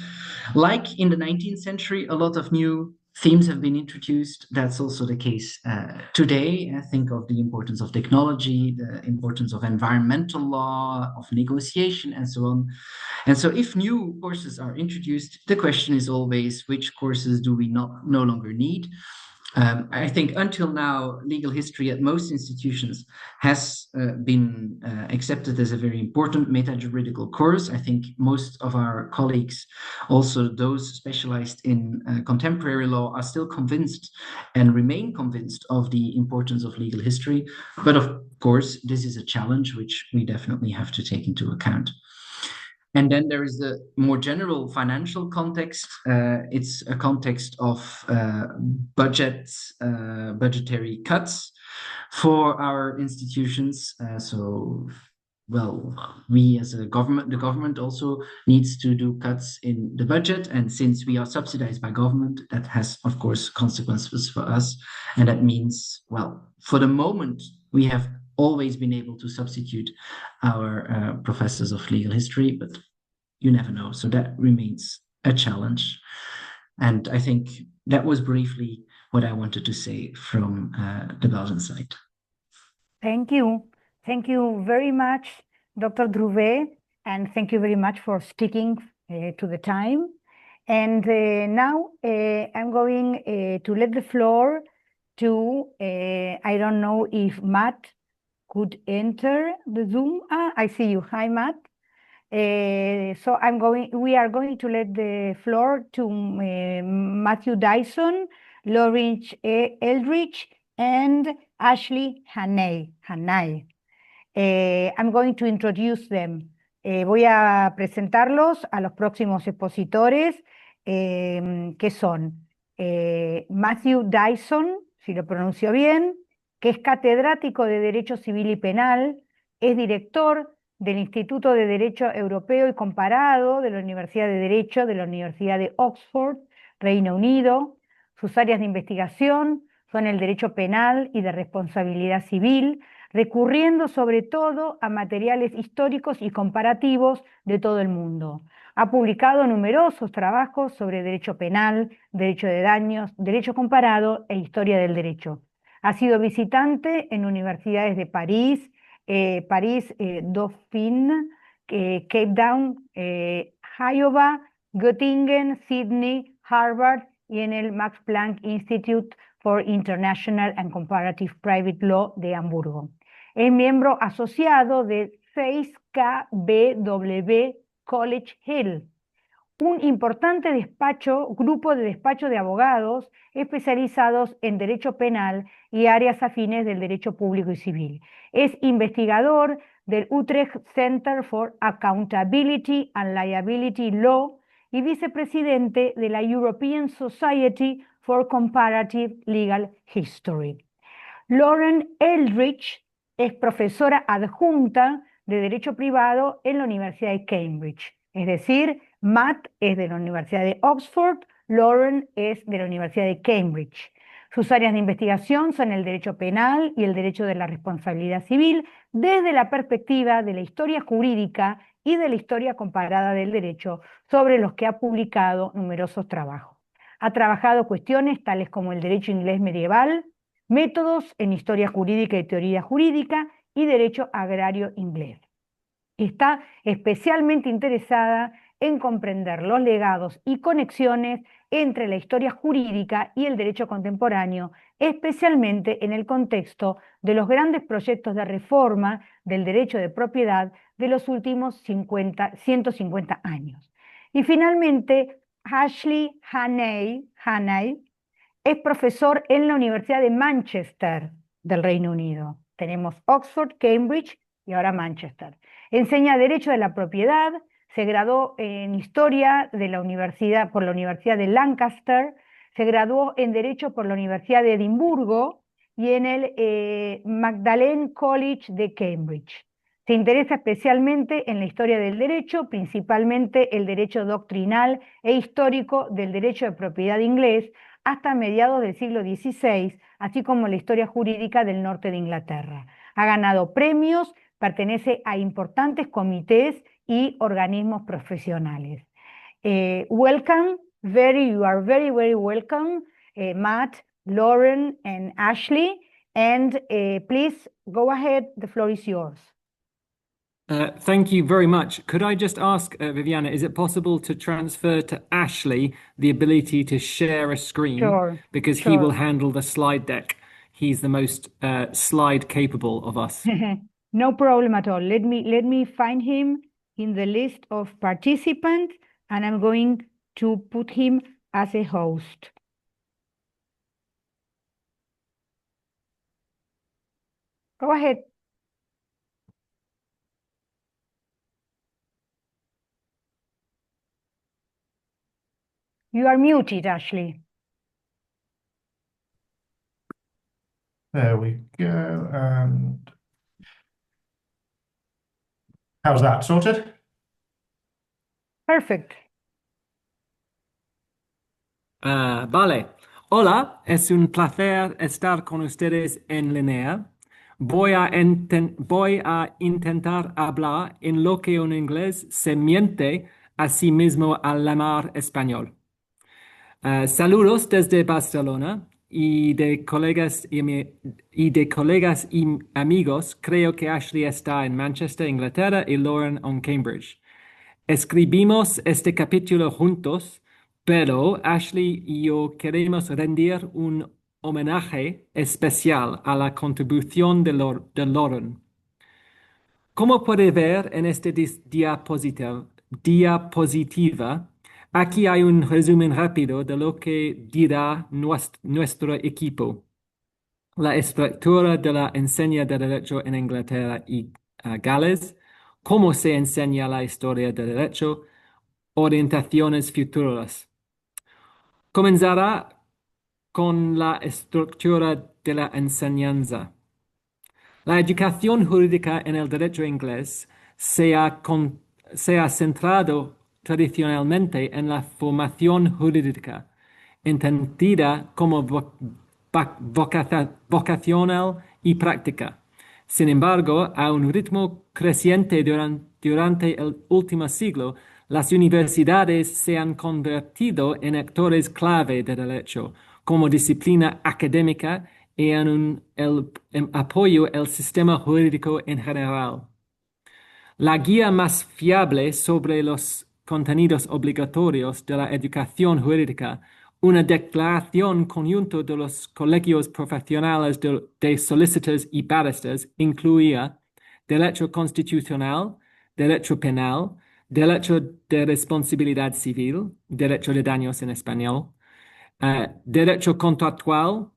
like in the 19th century, a lot of new themes have been introduced. That's also the case today. I think of the importance of technology, the importance of environmental law, of negotiation, and so on. And so if new courses are introduced, the question is always, which courses do we no longer need? I think until now, legal history at most institutions has been accepted as a very important meta-juridical course. I think most of our colleagues, also those specialized in contemporary law, are still convinced and remain convinced of the importance of legal history. But of course, this is a challenge which we definitely have to take into account. And then there is the more general financial context. It's a context of budgets, budgetary cuts for our institutions. We as a government, the government also needs to do cuts in the budget. And since we are subsidized by government, that has, of course, consequences for us. And that means, for the moment, we have always been able to substitute our professors of legal history, but you never know. So that remains a challenge. And I think that was briefly what I wanted to say from the Belgian side. Thank you. Thank you very much, Dr. Druwé, and thank you very much for sticking to the time. And now I'm going to let the floor to, I don't know if Matt could enter the Zoom. I see you. Hi, Matt. So we are going to let the floor to Matthew Dysson, Lorren Eldridge, and Ashley Hannay. I'm going to introduce them. Voy a presentarlos a los próximos expositores, que son Matthew Dysson, si lo pronuncio bien, que es catedrático de Derecho Civil y Penal, es director del Instituto de Derecho Europeo y Comparado de la Universidad de Derecho de la Universidad de Oxford, Reino Unido. Sus áreas de investigación son el derecho penal y de responsabilidad civil, recurriendo sobre todo a materiales históricos y comparativos de todo el mundo. Ha publicado numerosos trabajos sobre derecho penal, derecho de daños, derecho comparado e historia del derecho. Ha sido visitante en universidades de París, Dauphine, Cape Town, Iowa, Göttingen, Sydney, Harvard y en el Max Planck Institute for International and Comparative Private Law de Hamburgo. Es miembro asociado de 6KBW College Hill, un importante grupo de despacho de abogados especializados en derecho penal y áreas afines del derecho público y civil. Es investigador del Utrecht Center for Accountability and Liability Law y vicepresidente de la European Society for Comparative Legal History. Lorren Eldridge es profesora adjunta de Derecho Privado en la Universidad de Cambridge. Es decir, Matt es de la Universidad de Oxford, Lorren es de la Universidad de Cambridge. Sus áreas de investigación son el derecho penal y el derecho de la responsabilidad civil desde la perspectiva de la historia jurídica y de la historia comparada del derecho, sobre los que ha publicado numerosos trabajos. Ha trabajado cuestiones tales como el derecho inglés medieval, métodos en historia jurídica y teoría jurídica y derecho agrario inglés. Está especialmente interesada en comprender los legados y conexiones entre la historia jurídica y el derecho contemporáneo, especialmente en el contexto de los grandes proyectos de reforma del derecho de propiedad de los últimos 150 años. Y finalmente, Hannay es profesor en la Universidad de Manchester del Reino Unido. Tenemos Oxford, Cambridge y ahora Manchester. Enseña Derecho de la Propiedad, se graduó en Historia de la Universidad, por la Universidad de Lancaster, se graduó en Derecho por la Universidad de Edimburgo y en el Magdalen College de Cambridge. Se interesa especialmente en la historia del derecho, principalmente el derecho doctrinal e histórico del derecho de propiedad inglés, hasta mediados del siglo XVI, así como la historia jurídica del norte de Inglaterra. Ha ganado premios, pertenece a importantes comités y organismos profesionales. Welcome, you are very, very welcome, Matt, Lorren, and Ashley, and please go ahead, the floor is yours. Thank you very much. Could I just ask, Viviana, is it possible to transfer to Ashley the ability to share a screen? Sure. Because he will handle the slide deck. He's the most slide capable of us. No problem at all. Let me find him in the list of participants, and I'm going to put him as a host. Go ahead. You are muted, Ashley. There we go. And how's that? Sorted? Perfect. Vale. Hola, es un placer estar con ustedes en línea. Voy a intentar hablar en lo que en inglés se miente a sí mismo al llamar español. Saludos desde Barcelona y de colegas y amigos. Creo que Ashley está en Manchester, Inglaterra, y Lorren en Cambridge. Escribimos este capítulo juntos, pero Ashley y yo queremos rendir un homenaje especial a la contribución de Lorren. Como puede ver en esta diapositiva, aquí hay un resumen rápido de lo que dirá nuestro equipo. La estructura de la enseña de Derecho en Inglaterra y Gales, cómo se enseña la historia del derecho, orientaciones futuras. Comenzará con la estructura de la enseñanza. La educación jurídica en el derecho inglés se ha centrado tradicionalmente en la formación jurídica, entendida como vocacional y práctica. Sin embargo, a un ritmo creciente durante el último siglo, las universidades se han convertido en actores clave de derecho, como disciplina académica y en apoyo al sistema jurídico en general. La guía más fiable sobre los contenidos obligatorios de la educación jurídica, una declaración conjunta de los colegios profesionales de solicitors y barristers, incluía derecho constitucional, derecho penal, derecho de responsabilidad civil, derecho de daños en español, derecho contractual,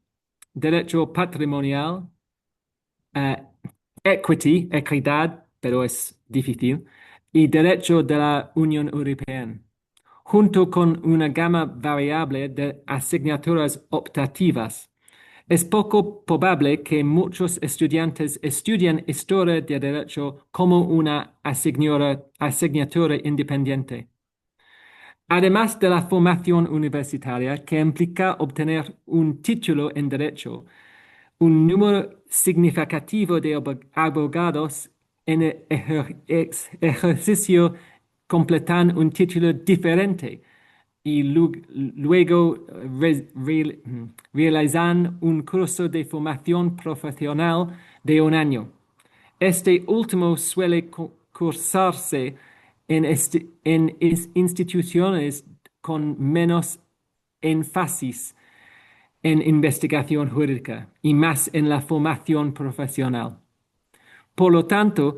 derecho patrimonial, equidad, pero es difícil, y derecho de la Unión Europea, junto con una gama variable de asignaturas optativas. Es poco probable que muchos estudiantes estudien historia de derecho como una asignatura independiente. Además de la formación universitaria, que implica obtener un título en derecho, un número significativo de abogados en el ejercicio completan un título diferente y luego realizan un curso de formación profesional de un año. Este último suele cursarse en instituciones con menos énfasis en investigación jurídica y más en la formación profesional. Por lo tanto,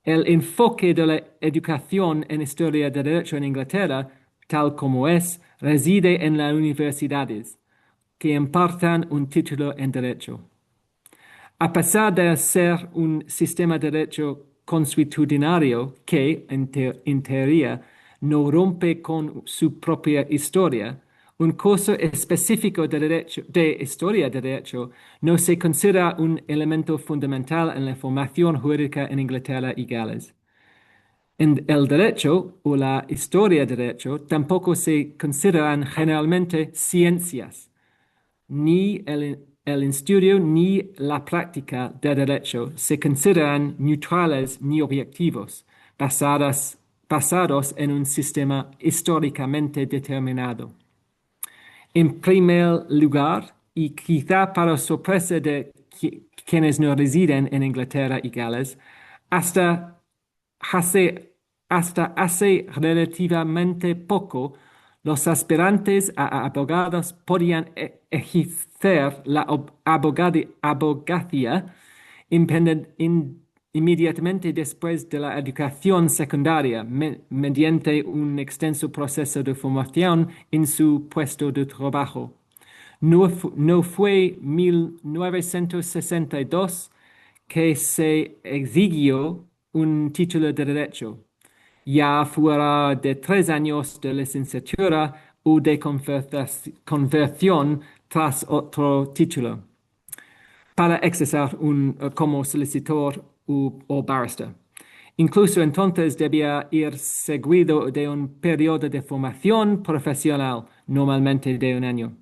el enfoque de la educación en historia de derecho en Inglaterra, tal como es, reside en las universidades, que impartan un título en derecho. A pesar de ser un sistema de derecho consuetudinario que, en teoría, no rompe con su propia historia, un curso específico de historia de derecho no se considera un elemento fundamental en la formación jurídica en Inglaterra y Gales. En el derecho o la historia de derecho tampoco se consideran generalmente ciencias, ni el estudio ni la práctica de derecho se consideran neutrales ni objetivos, basados en un sistema históricamente determinado. En primer lugar, y quizá para sorpresa de quienes no residen en Inglaterra y Gales, hasta hace relativamente poco, los aspirantes a abogados podían ejercer la abogacía inmediatamente después de la educación secundaria, mediante un extenso proceso de formación en su puesto de trabajo. No fue 1962 que se exigió un título de derecho, ya fuera de 3 años de licenciatura o de conversión tras otro título, para ejercer como solicitor o barrister. Incluso entonces debía ir seguido de un periodo de formación profesional, normalmente de 1 año,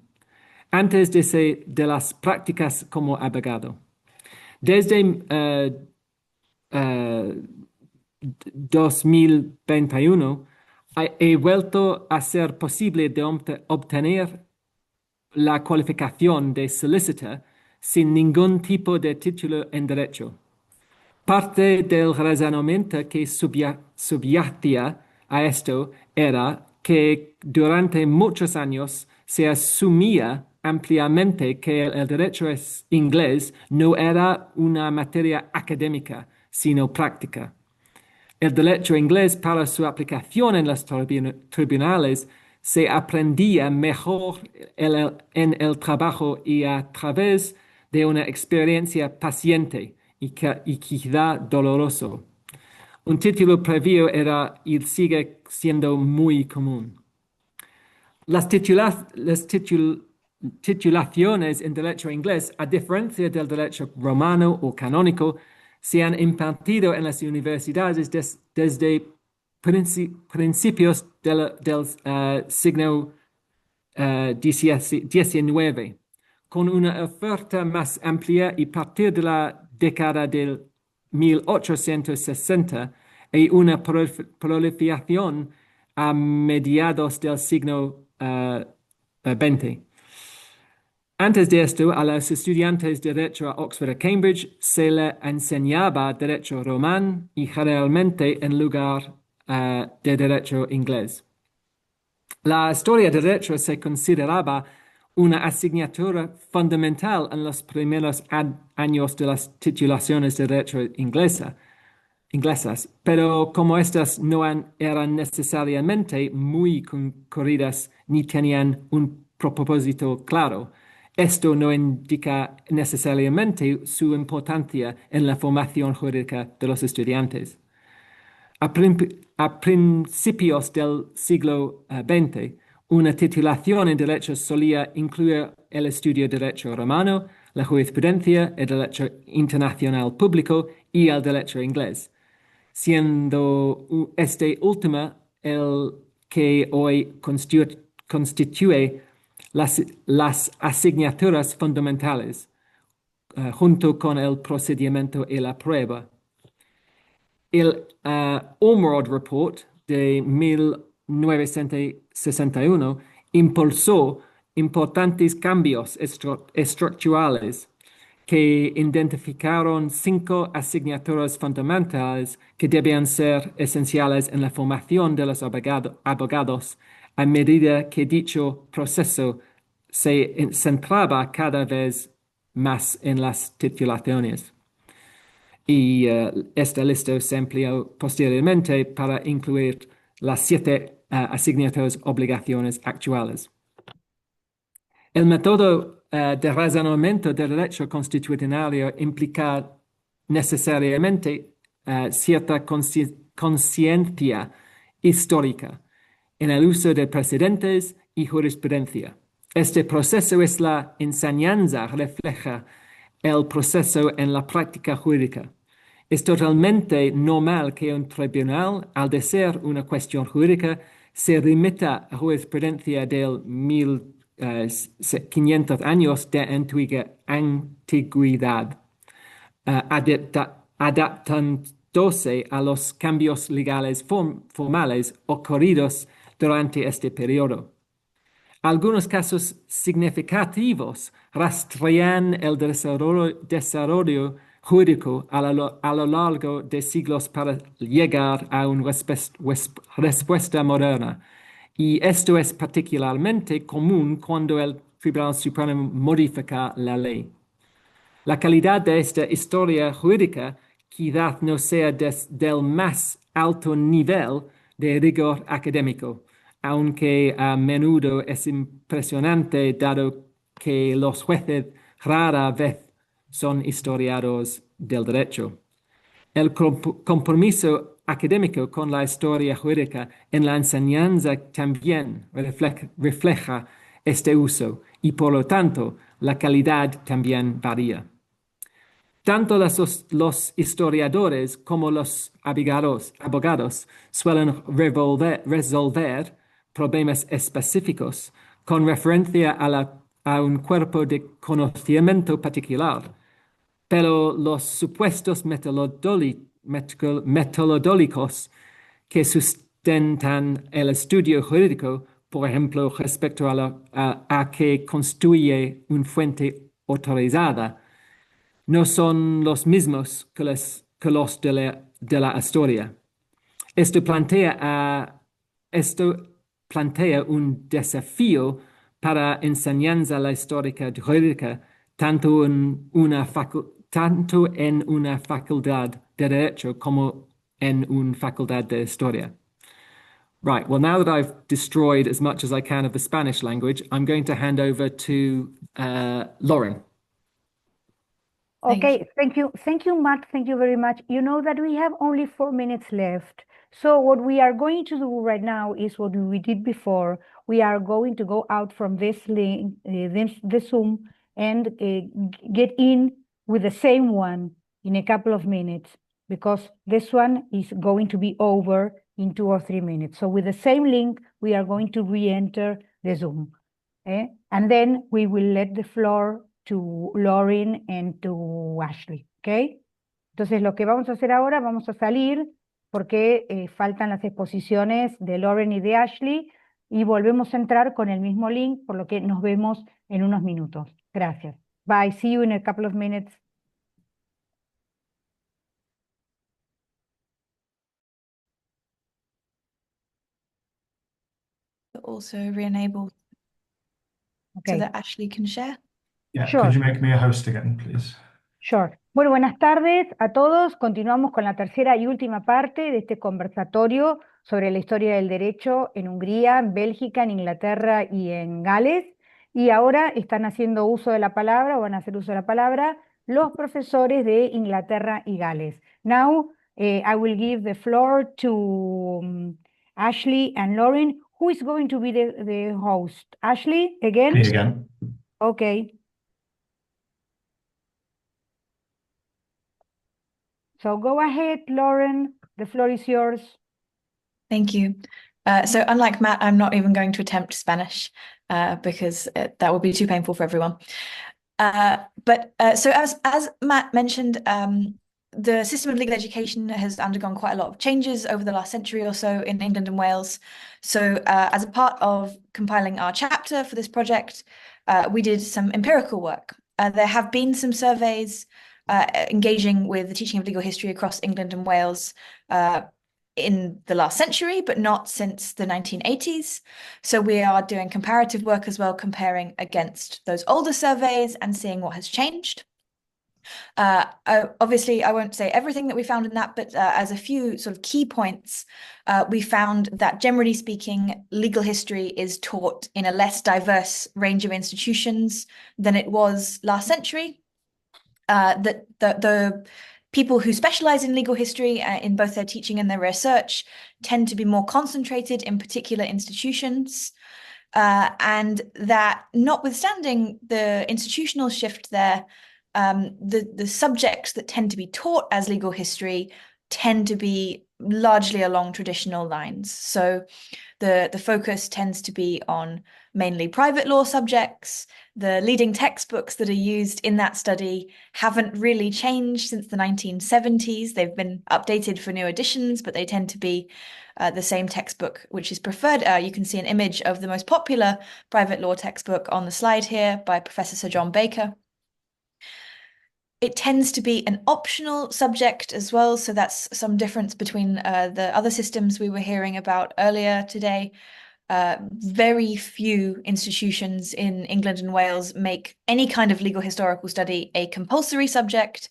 antes de las prácticas como abogado. Desde 2021 he vuelto a ser posible de obtener la cualificación de solicitor sin ningún tipo de título en derecho. Parte del razonamiento que subyacía a esto era que durante muchos años se asumía ampliamente que el derecho inglés no era una materia académica, sino práctica. El derecho inglés, para su aplicación en los tribunales, se aprendía mejor en el trabajo y a través de una experiencia paciente y quizá doloroso. Un título previo era y sigue siendo muy común. Las titulaciones en derecho inglés, a diferencia del derecho romano o canónico, se han impartido en las universidades desde principios del siglo XIX, con una oferta más amplia y a partir de la década del 1860 y una proliferación a mediados del siglo XX. Antes de esto, a los estudiantes de Derecho a Oxford y Cambridge se les enseñaba Derecho romano y generalmente en lugar de Derecho inglés. La historia de Derecho se consideraba una asignatura fundamental en los primeros años de las titulaciones de Derecho inglesas, pero como estas no eran necesariamente muy concurridas ni tenían un propósito claro, esto no indica necesariamente su importancia en la formación jurídica de los estudiantes. A principios del siglo XX, una titulación en Derecho solía incluir el estudio de Derecho romano, la jurisprudencia, el Derecho internacional público y el Derecho inglés, siendo este último el que hoy constituye las asignaturas fundamentales, junto con el procedimiento y la prueba. El Ormerod Report de 1961 impulsó importantes cambios estructurales que identificaron 5 asignaturas fundamentales que debían ser esenciales en la formación de los abogados a medida que dicho proceso se centraba cada vez más en las titulaciones. Y esta lista se amplió posteriormente para incluir las 7 asignaturas obligaciones actuales. El método de razonamiento del derecho constitucional implica necesariamente cierta conciencia histórica en el uso de precedentes y jurisprudencia. Este proceso es la enseñanza, refleja el proceso en la práctica jurídica. Es totalmente normal que un tribunal, al decir una cuestión jurídica, se remita a jurisprudencia del 1500 años de antigüedad, adaptándose a los cambios legales formales ocurridos durante este periodo. Algunos casos significativos rastrean el desarrollo jurídico a lo largo de siglos para llegar a una respuesta moderna. Y esto es particularmente común cuando el Tribunal Supremo modifica la ley. La calidad de esta historia jurídica quizás no sea del más alto nivel de rigor académico, aunque a menudo es impresionante dado que los jueces rara vez son historiadores del derecho. El compromiso académico con la historia jurídica en la enseñanza también refleja este uso y por lo tanto la calidad también varía. Tanto los historiadores como los abogados suelen resolver problemas específicos con referencia a un cuerpo de conocimiento particular, pero los supuestos metodológicos que sustentan el estudio jurídico, por ejemplo, respecto a que construye una fuente autorizada, no son los mismos que los de la historia. Esto plantea un desafío para enseñanza la histórica jurídica, tanto en una facultad de Derecho como en una facultad de Historia. Right, well, now that I've destroyed as much as I can of the Spanish language, I'm going to hand over to Lorren. Okay, thank you, Matt. Thank you very much. You know that we have only 4 minutes left. So what we are going to do right now is what we did before. We are going to go out from this link, this Zoom, and get in with the same one in a couple of minutes, because this one is going to be over in 2 or 3 minutes. So with the same link, we are going to re-enter the Zoom. And then we will let the floor to Lorren and to Ashley, ¿ok? Entonces lo que vamos a hacer ahora, vamos a salir porque faltan las exposiciones de Lorren y de Ashley y volvemos a entrar con el mismo link, por lo que nos vemos en unos minutos. Gracias. Bye, see you in a couple of minutes. Also re-enable so that Ashley can share. Yeah, Sure. could you make me a host again, please? Sure. Bueno, buenas tardes a todos. Continuamos con la tercera y última parte de este conversatorio sobre la historia del derecho en Hungría, en Bélgica, en Inglaterra y en Gales. Y ahora están haciendo uso de la palabra, o van a hacer uso de la palabra, los profesores de Inglaterra y Gales. Now, I will give the floor to Ashley and Lorren. Who is going to be the host? Ashley, again? Me again. Okay. So go ahead, Lorren, the floor is yours. Thank you. So unlike Matt, I'm not even going to attempt Spanish because that would be too painful for everyone. So as Matt mentioned, the system of legal education has undergone quite a lot of changes over the last century or so in England and Wales. So as a part of compiling our chapter for this project, we did some empirical work. There have been some surveys engaging with the teaching of legal history across England and Wales in the last century, but not since the 1980s. So we are doing comparative work as well, comparing against those older surveys and seeing what has changed. Obviously, I won't say everything that we found in that, but as a few sort of key points, we found that generally speaking, legal history is taught in a less diverse range of institutions than it was last century. That the people who specialize in legal history in both their teaching and their research tend to be more concentrated in particular institutions. And that notwithstanding the institutional shift there, the subjects that tend to be taught as legal history tend to be largely along traditional lines. So the focus tends to be on mainly private law subjects. The leading textbooks that are used in that study haven't really changed since the 1970s. They've been updated for new editions, but they tend to be the same textbook, which is preferred. You can see an image of the most popular private law textbook on the slide here by Professor Sir John Baker. It tends to be an optional subject as well, so that's some difference between the other systems we were hearing about earlier today. Very few institutions in England and Wales make any kind of legal historical study a compulsory subject.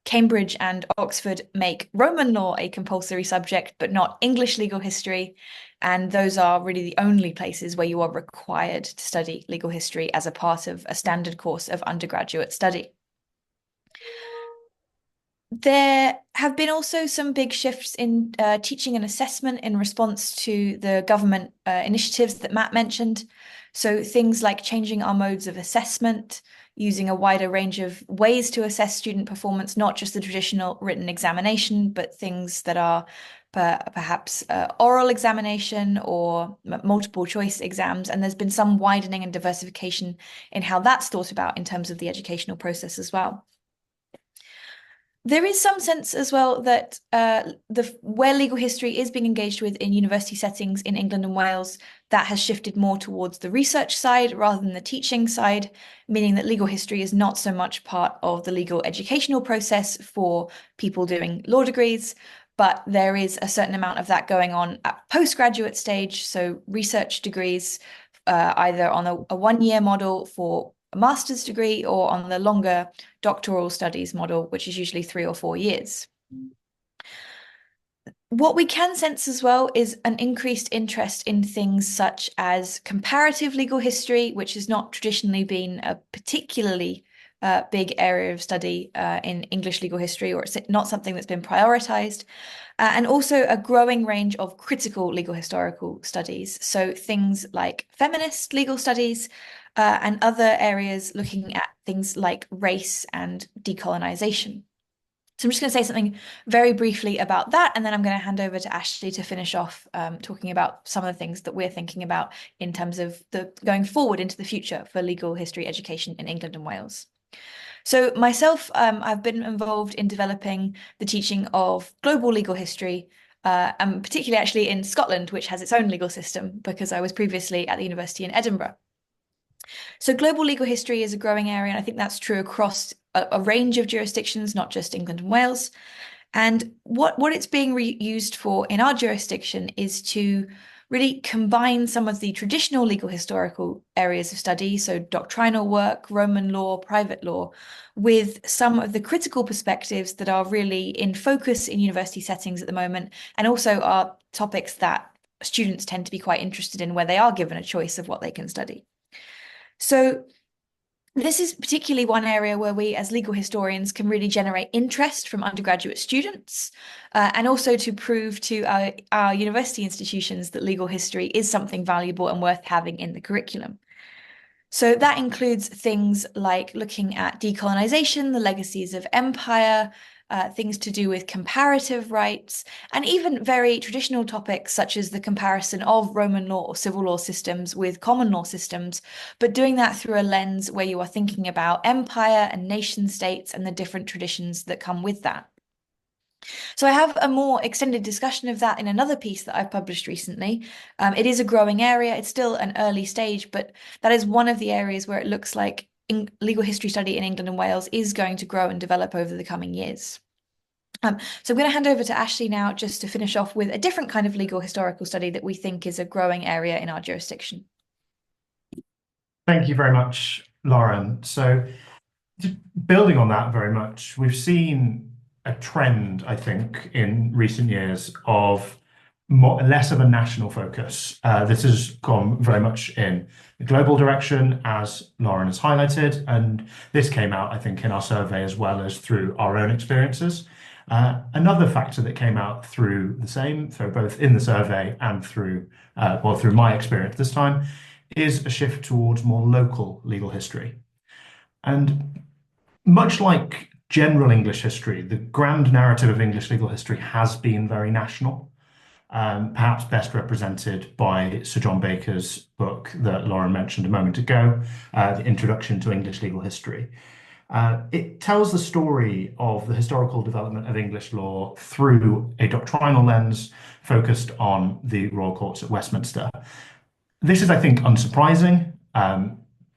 Cambridge and Oxford make Roman law a compulsory subject, but not English legal history. And those are really the only places where you are required to study legal history as a part of a standard course of undergraduate study. There have been also some big shifts in teaching and assessment in response to the government initiatives that Matt mentioned. So things like changing our modes of assessment, using a wider range of ways to assess student performance, not just the traditional written examination, but things that are perhaps oral examination or multiple choice exams. And there's been some widening and diversification in how that's thought about in terms of the educational process as well. There is some sense as well that where legal history is being engaged with in university settings in England and Wales, that has shifted more towards the research side rather than the teaching side, meaning that legal history is not so much part of the legal educational process for people doing law degrees, but there is a certain amount of that going on at postgraduate stage, so research degrees, either on a one-year model for a master's degree or on the longer doctoral studies model, which is usually 3 or 4 years. What we can sense as well is an increased interest in things such as comparative legal history, which has not traditionally been a particularly big area of study in English legal history, or it's not something that's been prioritized, and also a growing range of critical legal historical studies. So things like feminist legal studies, and other areas looking at things like race and decolonization. So I'm just going to say something very briefly about that, and then I'm going to hand over to Ashley to finish off talking about some of the things that we're thinking about in terms of the going forward into the future for legal history education in England and Wales. So myself, I've been involved in developing the teaching of global legal history, and particularly actually in Scotland, which has its own legal system, because I was previously at the University in Edinburgh. So global legal history is a growing area, and I think that's true across a range of jurisdictions, not just England and Wales. And what it's being used for in our jurisdiction is to really combine some of the traditional legal historical areas of study, so doctrinal work, Roman law, private law, with some of the critical perspectives that are really in focus in university settings at the moment, and also are topics that students tend to be quite interested in where they are given a choice of what they can study. So this is particularly one area where we as legal historians can really generate interest from undergraduate students, and also to prove to our university institutions that legal history is something valuable and worth having in the curriculum. So that includes things like looking at decolonization, the legacies of empire, things to do with comparative rights, and even very traditional topics such as the comparison of Roman law or civil law systems with common law systems, but doing that through a lens where you are thinking about empire and nation states and the different traditions that come with that. So I have a more extended discussion of that in another piece that I've published recently. It is a growing area. It's still an early stage, but that is one of the areas where it looks like legal history study in England and Wales is going to grow and develop over the coming years. So I'm going to hand over to Ashley now just to finish off with a different kind of legal historical study that we think is a growing area in our jurisdiction. Thank you very much, Lorren. So building on that very much, we've seen a trend, I think, in recent years of less of a national focus. This has gone very much in the global direction, as Lorren has highlighted, and this came out, I think, in our survey as well as through our own experiences. Another factor that came out through the same, so both in the survey and through my experience this time, is a shift towards more local legal history. And much like general English history, the grand narrative of English legal history has been very national, perhaps best represented by Sir John Baker's book that Lorren mentioned a moment ago, The Introduction to English Legal History. It tells the story of the historical development of English law through a doctrinal lens focused on the royal courts at Westminster. This is, I think, unsurprising,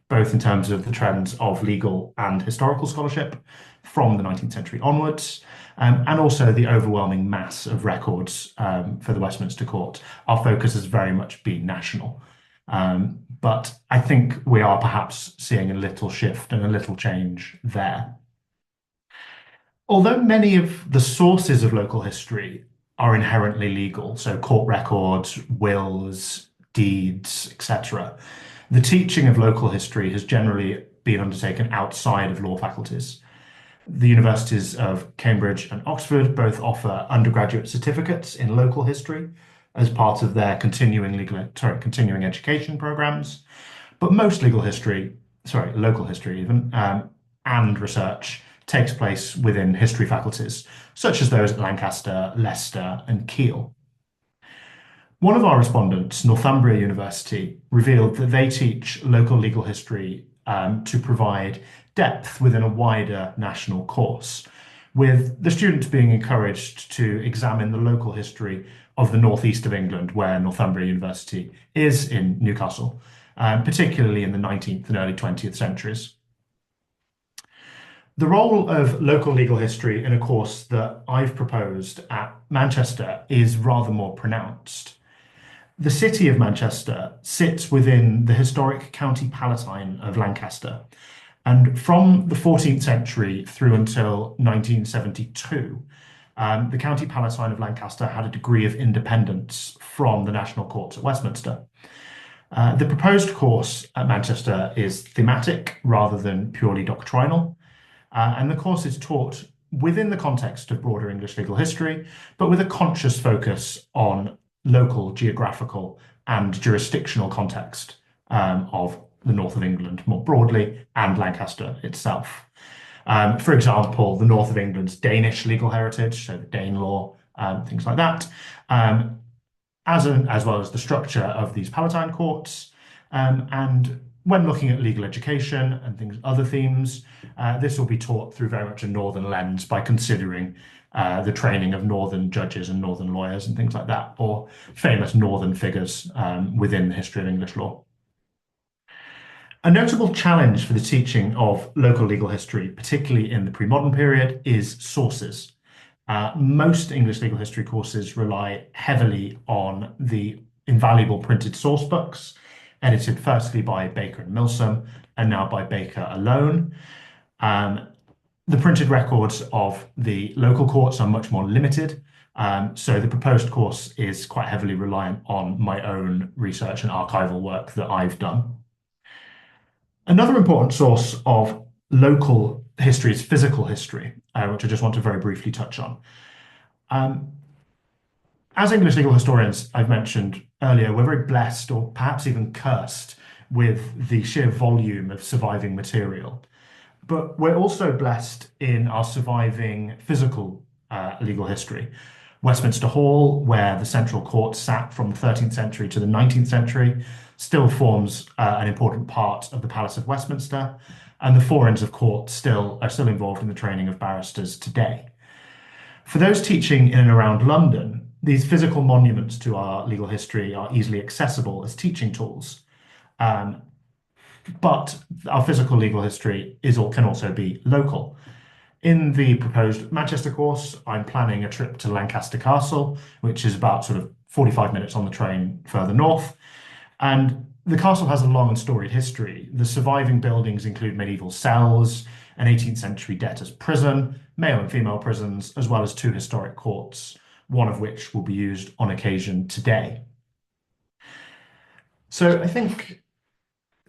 both in terms of the trends of legal and historical scholarship from the 19th century onwards, and also the overwhelming mass of records for the Westminster Court. Our focus has very much been national. But I think we are perhaps seeing a little shift and a little change there. Although many of the sources of local history are inherently legal, so court records, wills, deeds, etc., the teaching of local history has generally been undertaken outside of law faculties. The universities of Cambridge and Oxford both offer undergraduate certificates in local history as part of their continuing education programs. But most local history even, and research takes place within history faculties, such as those at Lancaster, Leicester, and Keele. One of our respondents, Northumbria University, revealed that they teach local legal history to provide depth within a wider national course, with the students being encouraged to examine the local history of the northeast of England, where Northumbria University is in Newcastle, particularly in the 19th and early 20th centuries. The role of local legal history in a course that I've proposed at Manchester is rather more pronounced. The city of Manchester sits within the historic County Palatine of Lancaster, and from the 14th century through until 1972, the County Palatine of Lancaster had a degree of independence from the national courts at Westminster. The proposed course at Manchester is thematic rather than purely doctrinal, and the course is taught within the context of broader English legal history, but with a conscious focus on local, geographical, and jurisdictional context of the north of England more broadly, and Lancaster itself. For example, the north of England's Danish legal heritage, so the Danelaw, things like that, as well as the structure of these Palatine courts. And when looking at legal education and other themes, this will be taught through very much a northern lens by considering the training of northern judges and northern lawyers and things like that, or famous northern figures within the history of English law. A notable challenge for the teaching of local legal history, particularly in the pre-modern period, is sources. Most English legal history courses rely heavily on the invaluable printed source books, edited firstly by Baker and Milsom, and now by Baker alone. The printed records of the local courts are much more limited, so the proposed course is quite heavily reliant on my own research and archival work that I've done. Another important source of local history is physical history, which I just want to very briefly touch on. As English legal historians, I've mentioned earlier, we're very blessed, or perhaps even cursed, with the sheer volume of surviving material. But we're also blessed in our surviving physical legal history. Westminster Hall, where the central court sat from the 13th century to the 19th century, still forms an important part of the Palace of Westminster, and the four Inns of Court are still involved in the training of barristers today. For those teaching in and around London, these physical monuments to our legal history are easily accessible as teaching tools. but our physical legal history can also be local. In the proposed Manchester course, I'm planning a trip to Lancaster Castle, which is about sort of 45 minutes on the train further north. And the castle has a long and storied history. The surviving buildings include medieval cells, an 18th century debtor's prison, male and female prisons, as well as 2 historic courts, one of which will be used on occasion today. So I think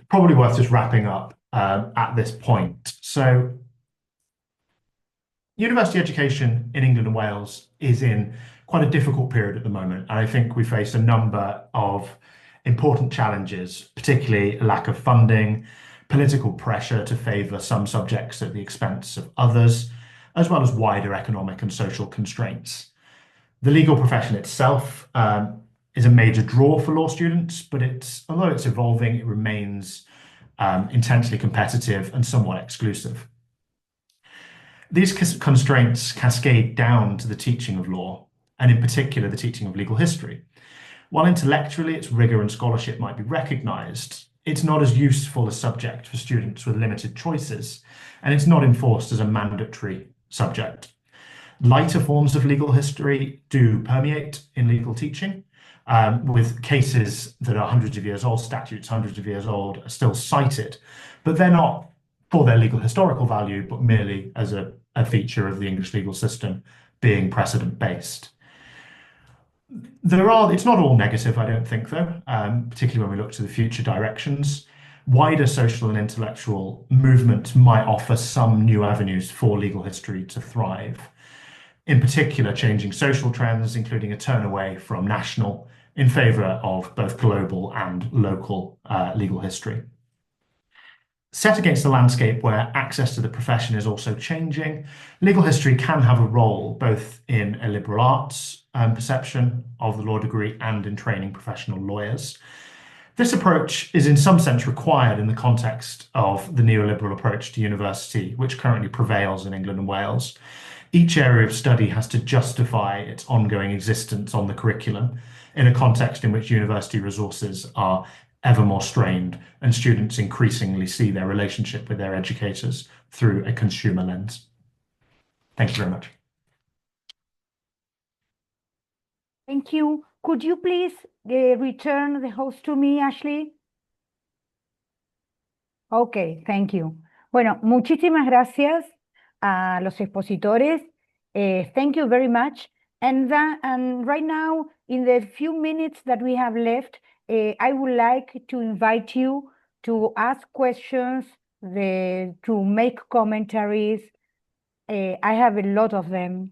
probably worth just wrapping up at this point. So university education in England and Wales is in quite a difficult period at the moment. And I think we face a number of important challenges, particularly a lack of funding, political pressure to favour some subjects at the expense of others, as well as wider economic and social constraints. The legal profession itself is a major draw for law students, but although it's evolving, it remains intensely competitive and somewhat exclusive. These constraints cascade down to the teaching of law, and in particular, the teaching of legal history. While intellectually its rigor and scholarship might be recognised, it's not as useful a subject for students with limited choices, and it's not enforced as a mandatory subject. Lighter forms of legal history do permeate in legal teaching, with cases that are hundreds of years old, statutes hundreds of years old, are still cited, but they're not for their legal historical value, but merely as a feature of the English legal system being precedent-based. It's not all negative, I don't think, though, particularly when we look to the future directions. Wider social and intellectual movement might offer some new avenues for legal history to thrive. In particular, changing social trends, including a turn away from national in favour of both global and local legal history. Set against a landscape where access to the profession is also changing, legal history can have a role both in a liberal arts perception of the law degree and in training professional lawyers. This approach is in some sense required in the context of the neoliberal approach to university, which currently prevails in England and Wales. Each area of study has to justify its ongoing existence on the curriculum in a context in which university resources are ever more strained and students increasingly see their relationship with their educators through a consumer lens. Thank you very much. Thank you. Could you please return the host to me, Ashley? Okay, thank you. Bueno, muchísimas gracias a los expositores. Thank you very much. And right now, in the few minutes that we have left, I would like to invite you to ask questions, to make commentaries. I have a lot of them,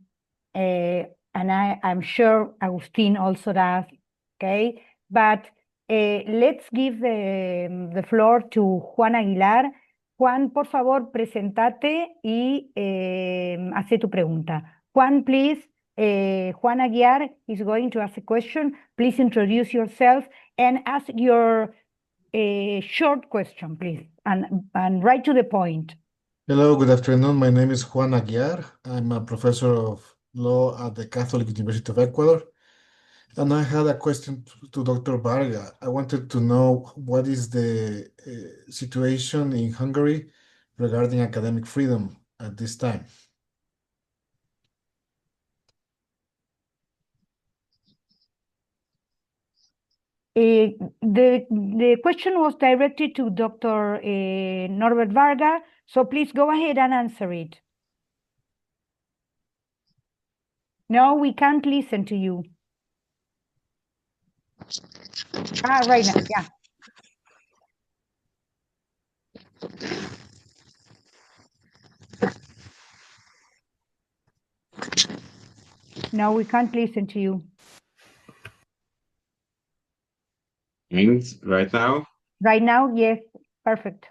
and I'm sure Agustin also does, okay? But let's give the floor to Juan Aguilar. Juan, por favor, presentate y hace tu pregunta. Juan, please. Juan Aguiar is going to ask a question. Please introduce yourself and ask your short question, please, and right to the point. Hello, good afternoon. My name is Juan Aguiar. I'm a professor of law at the Catholic University of Ecuador. And I had a question to Dr. Varga. I wanted to know what is the situation in Hungary regarding academic freedom at this time. The question was directed to Dr. Norbert Varga, so please go ahead and answer it. No, we can't listen to you. Right now, yeah. No, we can't listen to you. And right now? Right now, yes, perfect.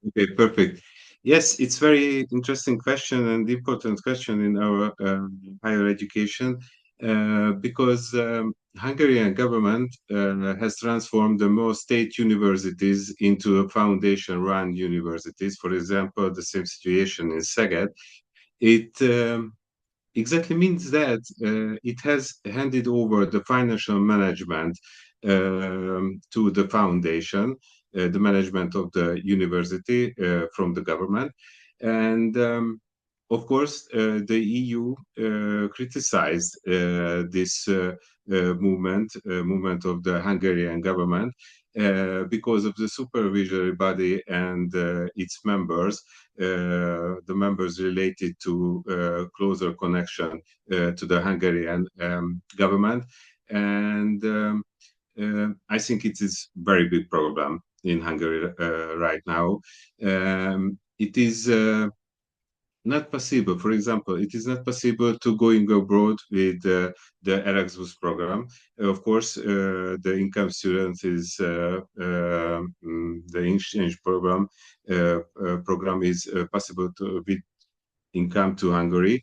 Okay, perfect. Yes, it's very interesting question and important question in our higher education because Hungarian government has transformed the most state universities into foundation-run universities. For example, the same situation in Szeged. It exactly means that it has handed over the financial management to the foundation. the management of the university from the government. And of course, the EU criticized this movement of the Hungarian government because of the supervisory body and its members, the members related to closer connection to the Hungarian government. And I think it is a very big problem in Hungary right now. It is not possible. For example, it is not possible to going abroad with the Erasmus program. Of course, the income student is the exchange program is possible to with income to Hungary.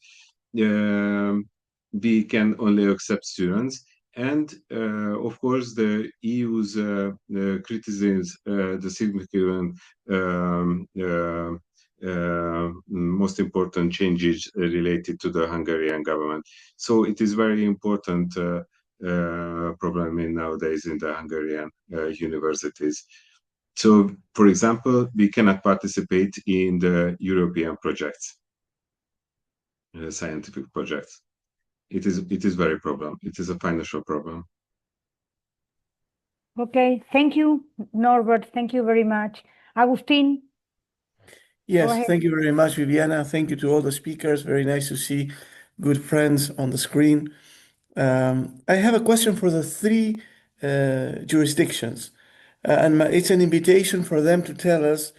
We can only accept students. And of course, the EU's criticizes the significant most important changes related to the Hungarian government. So it is very important problem nowadays in the Hungarian universities. So, for example, we cannot participate in the European projects, scientific projects. It is very problem. It is a financial problem. Okay, thank you, Norbert. Thank you very much. Agustin? Yes, thank you very much, Viviana. Thank you to all the speakers. Very nice to see good friends on the screen. I have a question for the three jurisdictions. And it's an invitation for them to tell us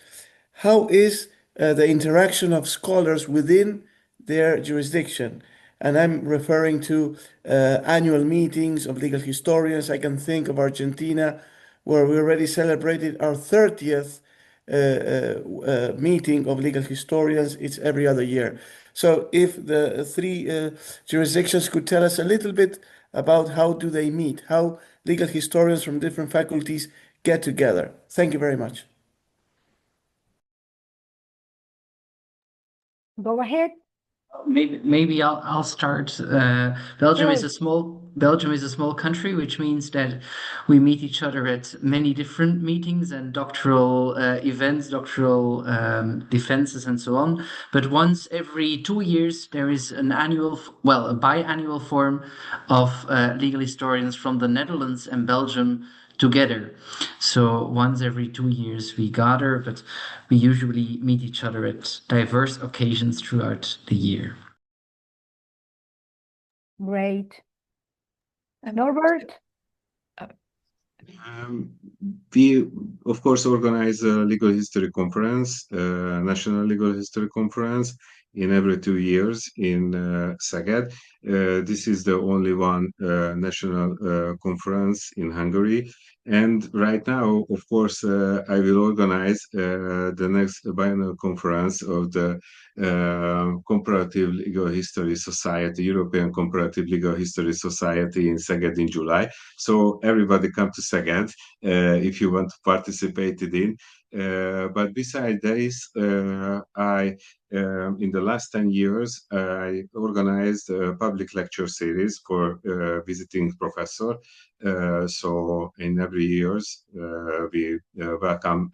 how is the interaction of scholars within their jurisdiction. And I'm referring to annual meetings of legal historians. I can think of Argentina, where we already celebrated our 30th meeting of legal historians. It's every other year. So if the three jurisdictions could tell us a little bit about how do they meet, how legal historians from different faculties get together. Thank you very much. Go ahead. Maybe I'll start. Belgium is a small country, which means that we meet each other at many different meetings and doctoral events, doctoral defenses, and so on. But once every 2 years, there is a biannual forum of legal historians from the Netherlands and Belgium together. So once every 2 years we gather, but we usually meet each other at diverse occasions throughout the year. Great. Norbert? We, of course, organize a legal history conference, National Legal History Conference, in every 2 years in Szeged. This is the only one national conference in Hungary. And right now, of course, I will organize the next biennial conference of the Comparative Legal History Society, European Comparative Legal History Society in Szeged in July. So everybody come to Szeged if you want to participate in. But besides this, in the last 10 years, I organized a public lecture series for visiting professor. So in every years, we welcome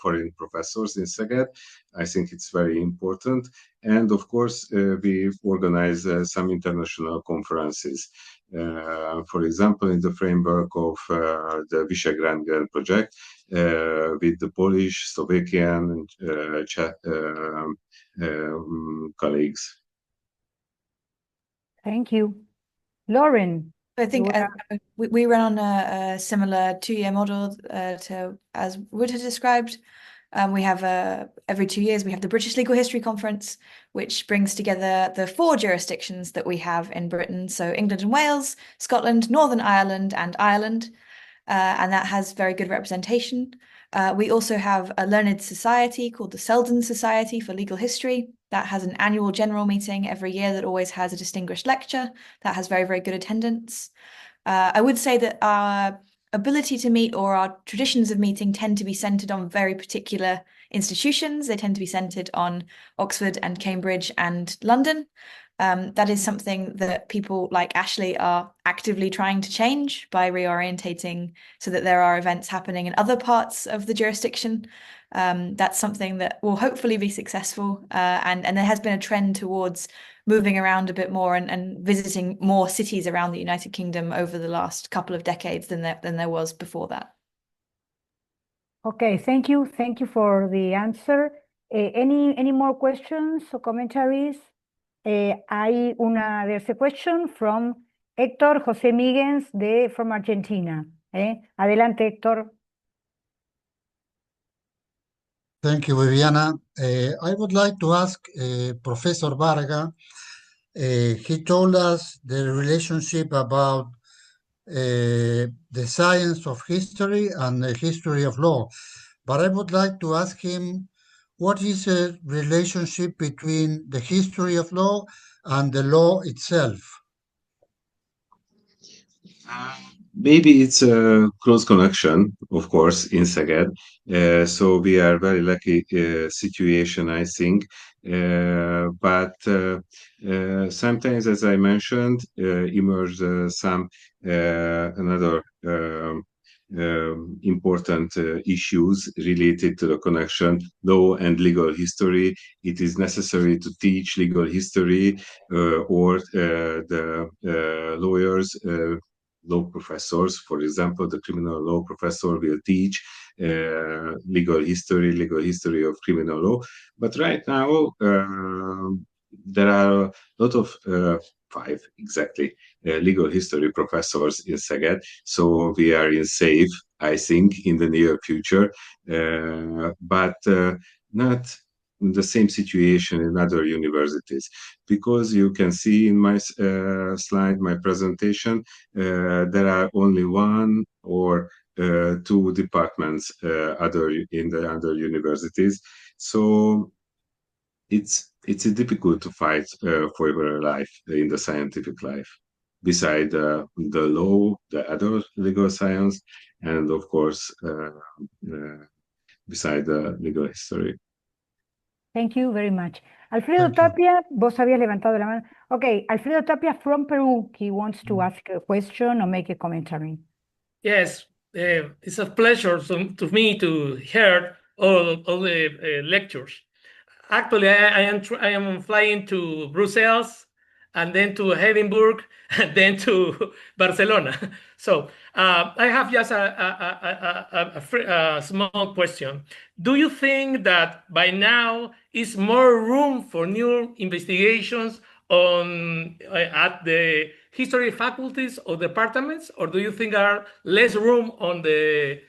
foreign professors in Szeged. I think it's very important. And of course, we organize some international conferences. For example, in the framework of the Visegrad project, with the Polish, Slovakian, and Czech colleagues. Thank you. Lorren? I think we run on a similar 2-year model to as Wouter described. We have every 2 years we have the British Legal History Conference, which brings together the 4 jurisdictions that we have in Britain. So England and Wales, Scotland, Northern Ireland, and Ireland. And that has very good representation. We also have a learned society called the Selden Society for Legal History. That has an annual general meeting every year that always has a distinguished lecture. That has very, very good attendance. I would say that our ability to meet or our traditions of meeting tend to be centered on very particular institutions. They tend to be centered on Oxford and Cambridge and London. That is something that people like Ashley are actively trying to change by reorientating so that there are events happening in other parts of the jurisdiction. That's something that will hopefully be successful. And there has been a trend towards moving around a bit more and visiting more cities around the United Kingdom over the last couple of decades than there was before that. Okay, thank you. Thank you for the answer. Any more questions or commentaries? There's a question from Héctor José Míguez from Argentina. Adelante, Héctor. Thank you, Viviana. I would like to ask Professor Varga. He told us the relationship about the science of history and the history of law. But I would like to ask him, what is the relationship between the history of law and the law itself? Maybe it's a close connection, of course, in Szeged. So we are very lucky situation, I think. But sometimes, as I mentioned, emerge some another important issues related to the connection, law and legal history. It is necessary to teach legal history or the lawyers law professors, for example, the criminal law professor will teach legal history of criminal law. But right now, there are a lot of five exactly legal history professors in Szeged. So we are in safe, I think, in the near future, but not the same situation in other universities, because you can see in my slide, my presentation, there are only one or two departments in the other universities. So it's difficult to fight for your life in the scientific life, beside the law, the other legal science, and of course beside the legal history. Thank you very much. Alfredo Tapia, vos habías levantado la mano. Okay, Alfredo Tapia from Peru, he wants to ask a question or make a commentary. Yes, it's a pleasure to me to hear all the lectures. Actually, I am flying to Brussels and then to Edinburgh and then to Barcelona. So I have just a small question. Do you think that by now is more room for new investigations at the history faculties or departments, or do you think there are less room on the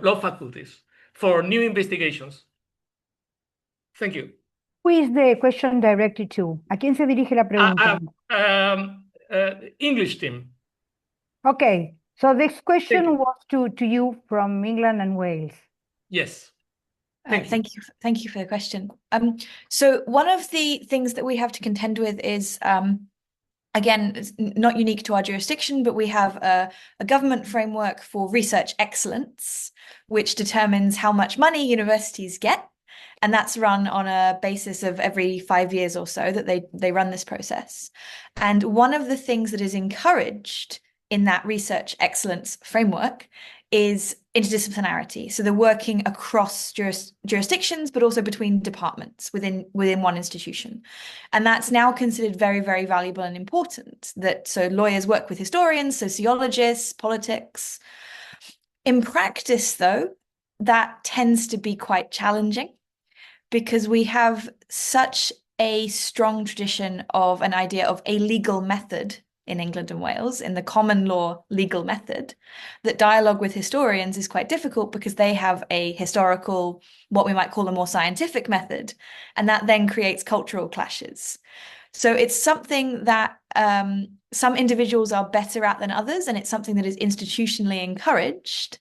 law faculties for new investigations? Thank you. Who is the question directed to? ¿A quién se dirige la pregunta? English team. Okay, so this question was to you from England and Wales. Yes. Thank you for the question. So one of the things that we have to contend with is, again, it's not unique to our jurisdiction, but we have a government framework for research excellence, which determines how much money universities get. And that's run on a basis of every 5 years or so that they run this process. And one of the things that is encouraged in that research excellence framework is interdisciplinarity. So they're working across jurisdictions, but also between departments within one institution. And that's now considered very, very valuable and important. So lawyers work with historians, sociologists, politics. In practice, though, that tends to be quite challenging, because we have such a strong tradition of an idea of a legal method in England and Wales, in the common law legal method, that dialogue with historians is quite difficult because they have a historical, what we might call a more scientific method, and that then creates cultural clashes. So it's something that some individuals are better at than others, and it's something that is institutionally encouraged.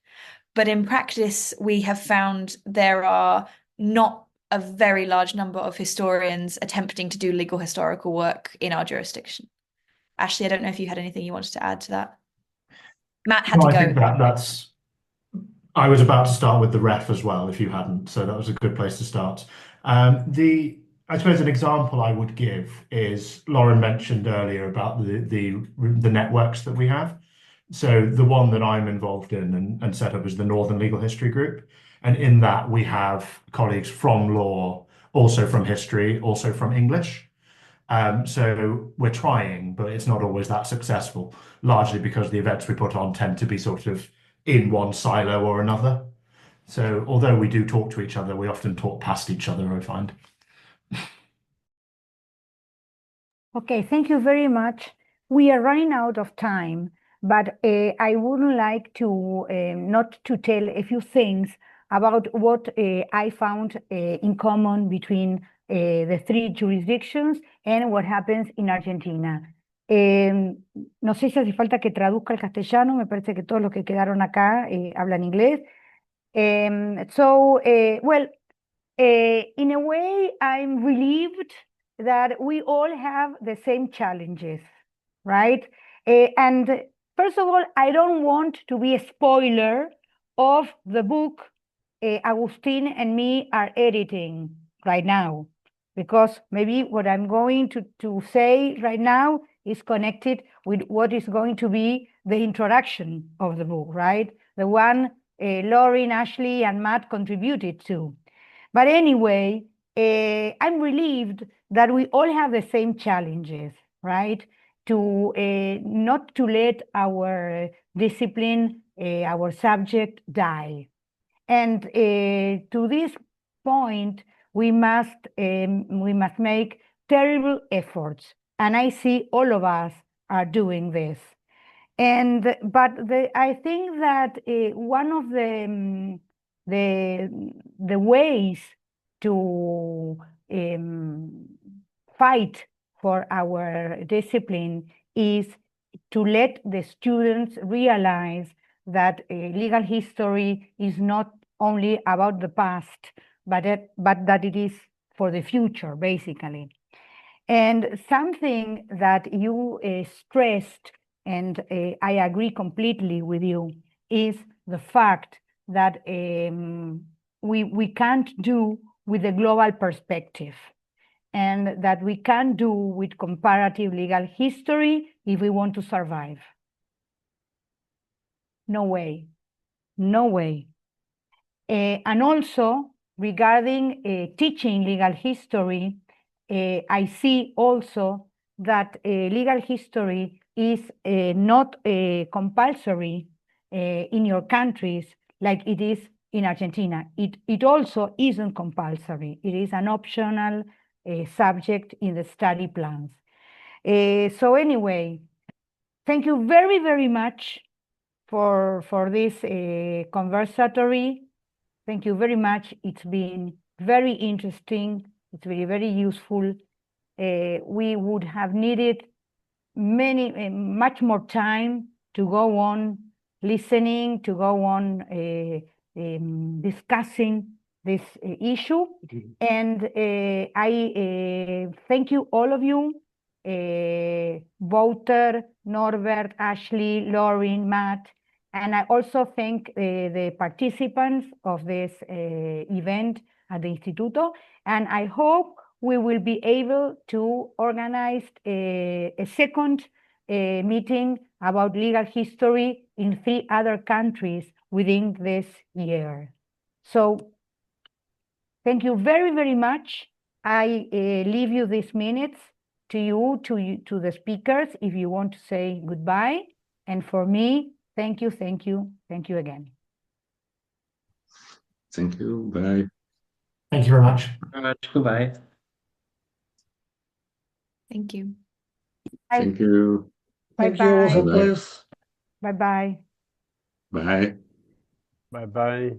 But in practice, we have found there are not a very large number of historians attempting to do legal historical work in our jurisdiction. Ashley, I don't know if you had anything you wanted to add to that. Matt had to go. I think that's. I was about to start with the ref as well, if you hadn't, so that was a good place to start. I suppose an example I would give is Lorren mentioned earlier about the networks that we have. So the one that I'm involved in and set up is the Northern Legal History Group. And in that we have colleagues from law, also from history, also from English. So we're trying, but it's not always that successful, largely because the events we put on tend to be sort of in one silo or another. So although we do talk to each other, we often talk past each other, I find. Okay, thank you very much. We are running out of time, but I would like to not to tell a few things about what I found in common between the three jurisdictions and what happens in Argentina. No sé si hace falta que traduzca al castellano, me parece que todos los que quedaron acá hablan inglés. Well, in a way, I'm relieved that we all have the same challenges, right? And first of all, I don't want to be a spoiler of the book Agustin and me are editing right now, because maybe what I'm going to say right now is connected with what is going to be the introduction of the book, right? The one Lorren, Ashley, and Matt contributed to. But anyway, I'm relieved that we all have the same challenges, right? To not to let our discipline, our subject die. And to this point, we must make terrible efforts. And I see all of us are doing this. But I think that one of the ways to fight for our discipline is to let the students realize that legal history is not only about the past, but that it is for the future, basically. And something that you stressed, and I agree completely with you, is the fact that we can't do with the global perspective, and that we can't do with comparative legal history if we want to survive. No way, no way. And also, regarding teaching legal history, I see also that legal history is not compulsory in your countries like it is in Argentina. It also isn't compulsory. It is an optional subject in the study plans. So anyway, thank you very, very much for this conversatory. Thank you very much. It's been very interesting. It's very, very useful. We would have needed much more time to go on listening, to go on discussing this issue. And I thank you, all of you, Wouter, Norbert, Ashley, Lorren, Matt, and I also thank the participants of this event at the Instituto, and I hope we will be able to organize a second meeting about legal history in 3 other countries within this year. So thank you very, very much. I leave you these minutes to the speakers if you want to say goodbye. And for me, thank you, thank you, thank you again. Thank you. Bye. Thank you very much. Goodbye. Thank you. Thank you. Thank you, Bye-bye. Jueves. Bye-bye. Bye. Bye bye.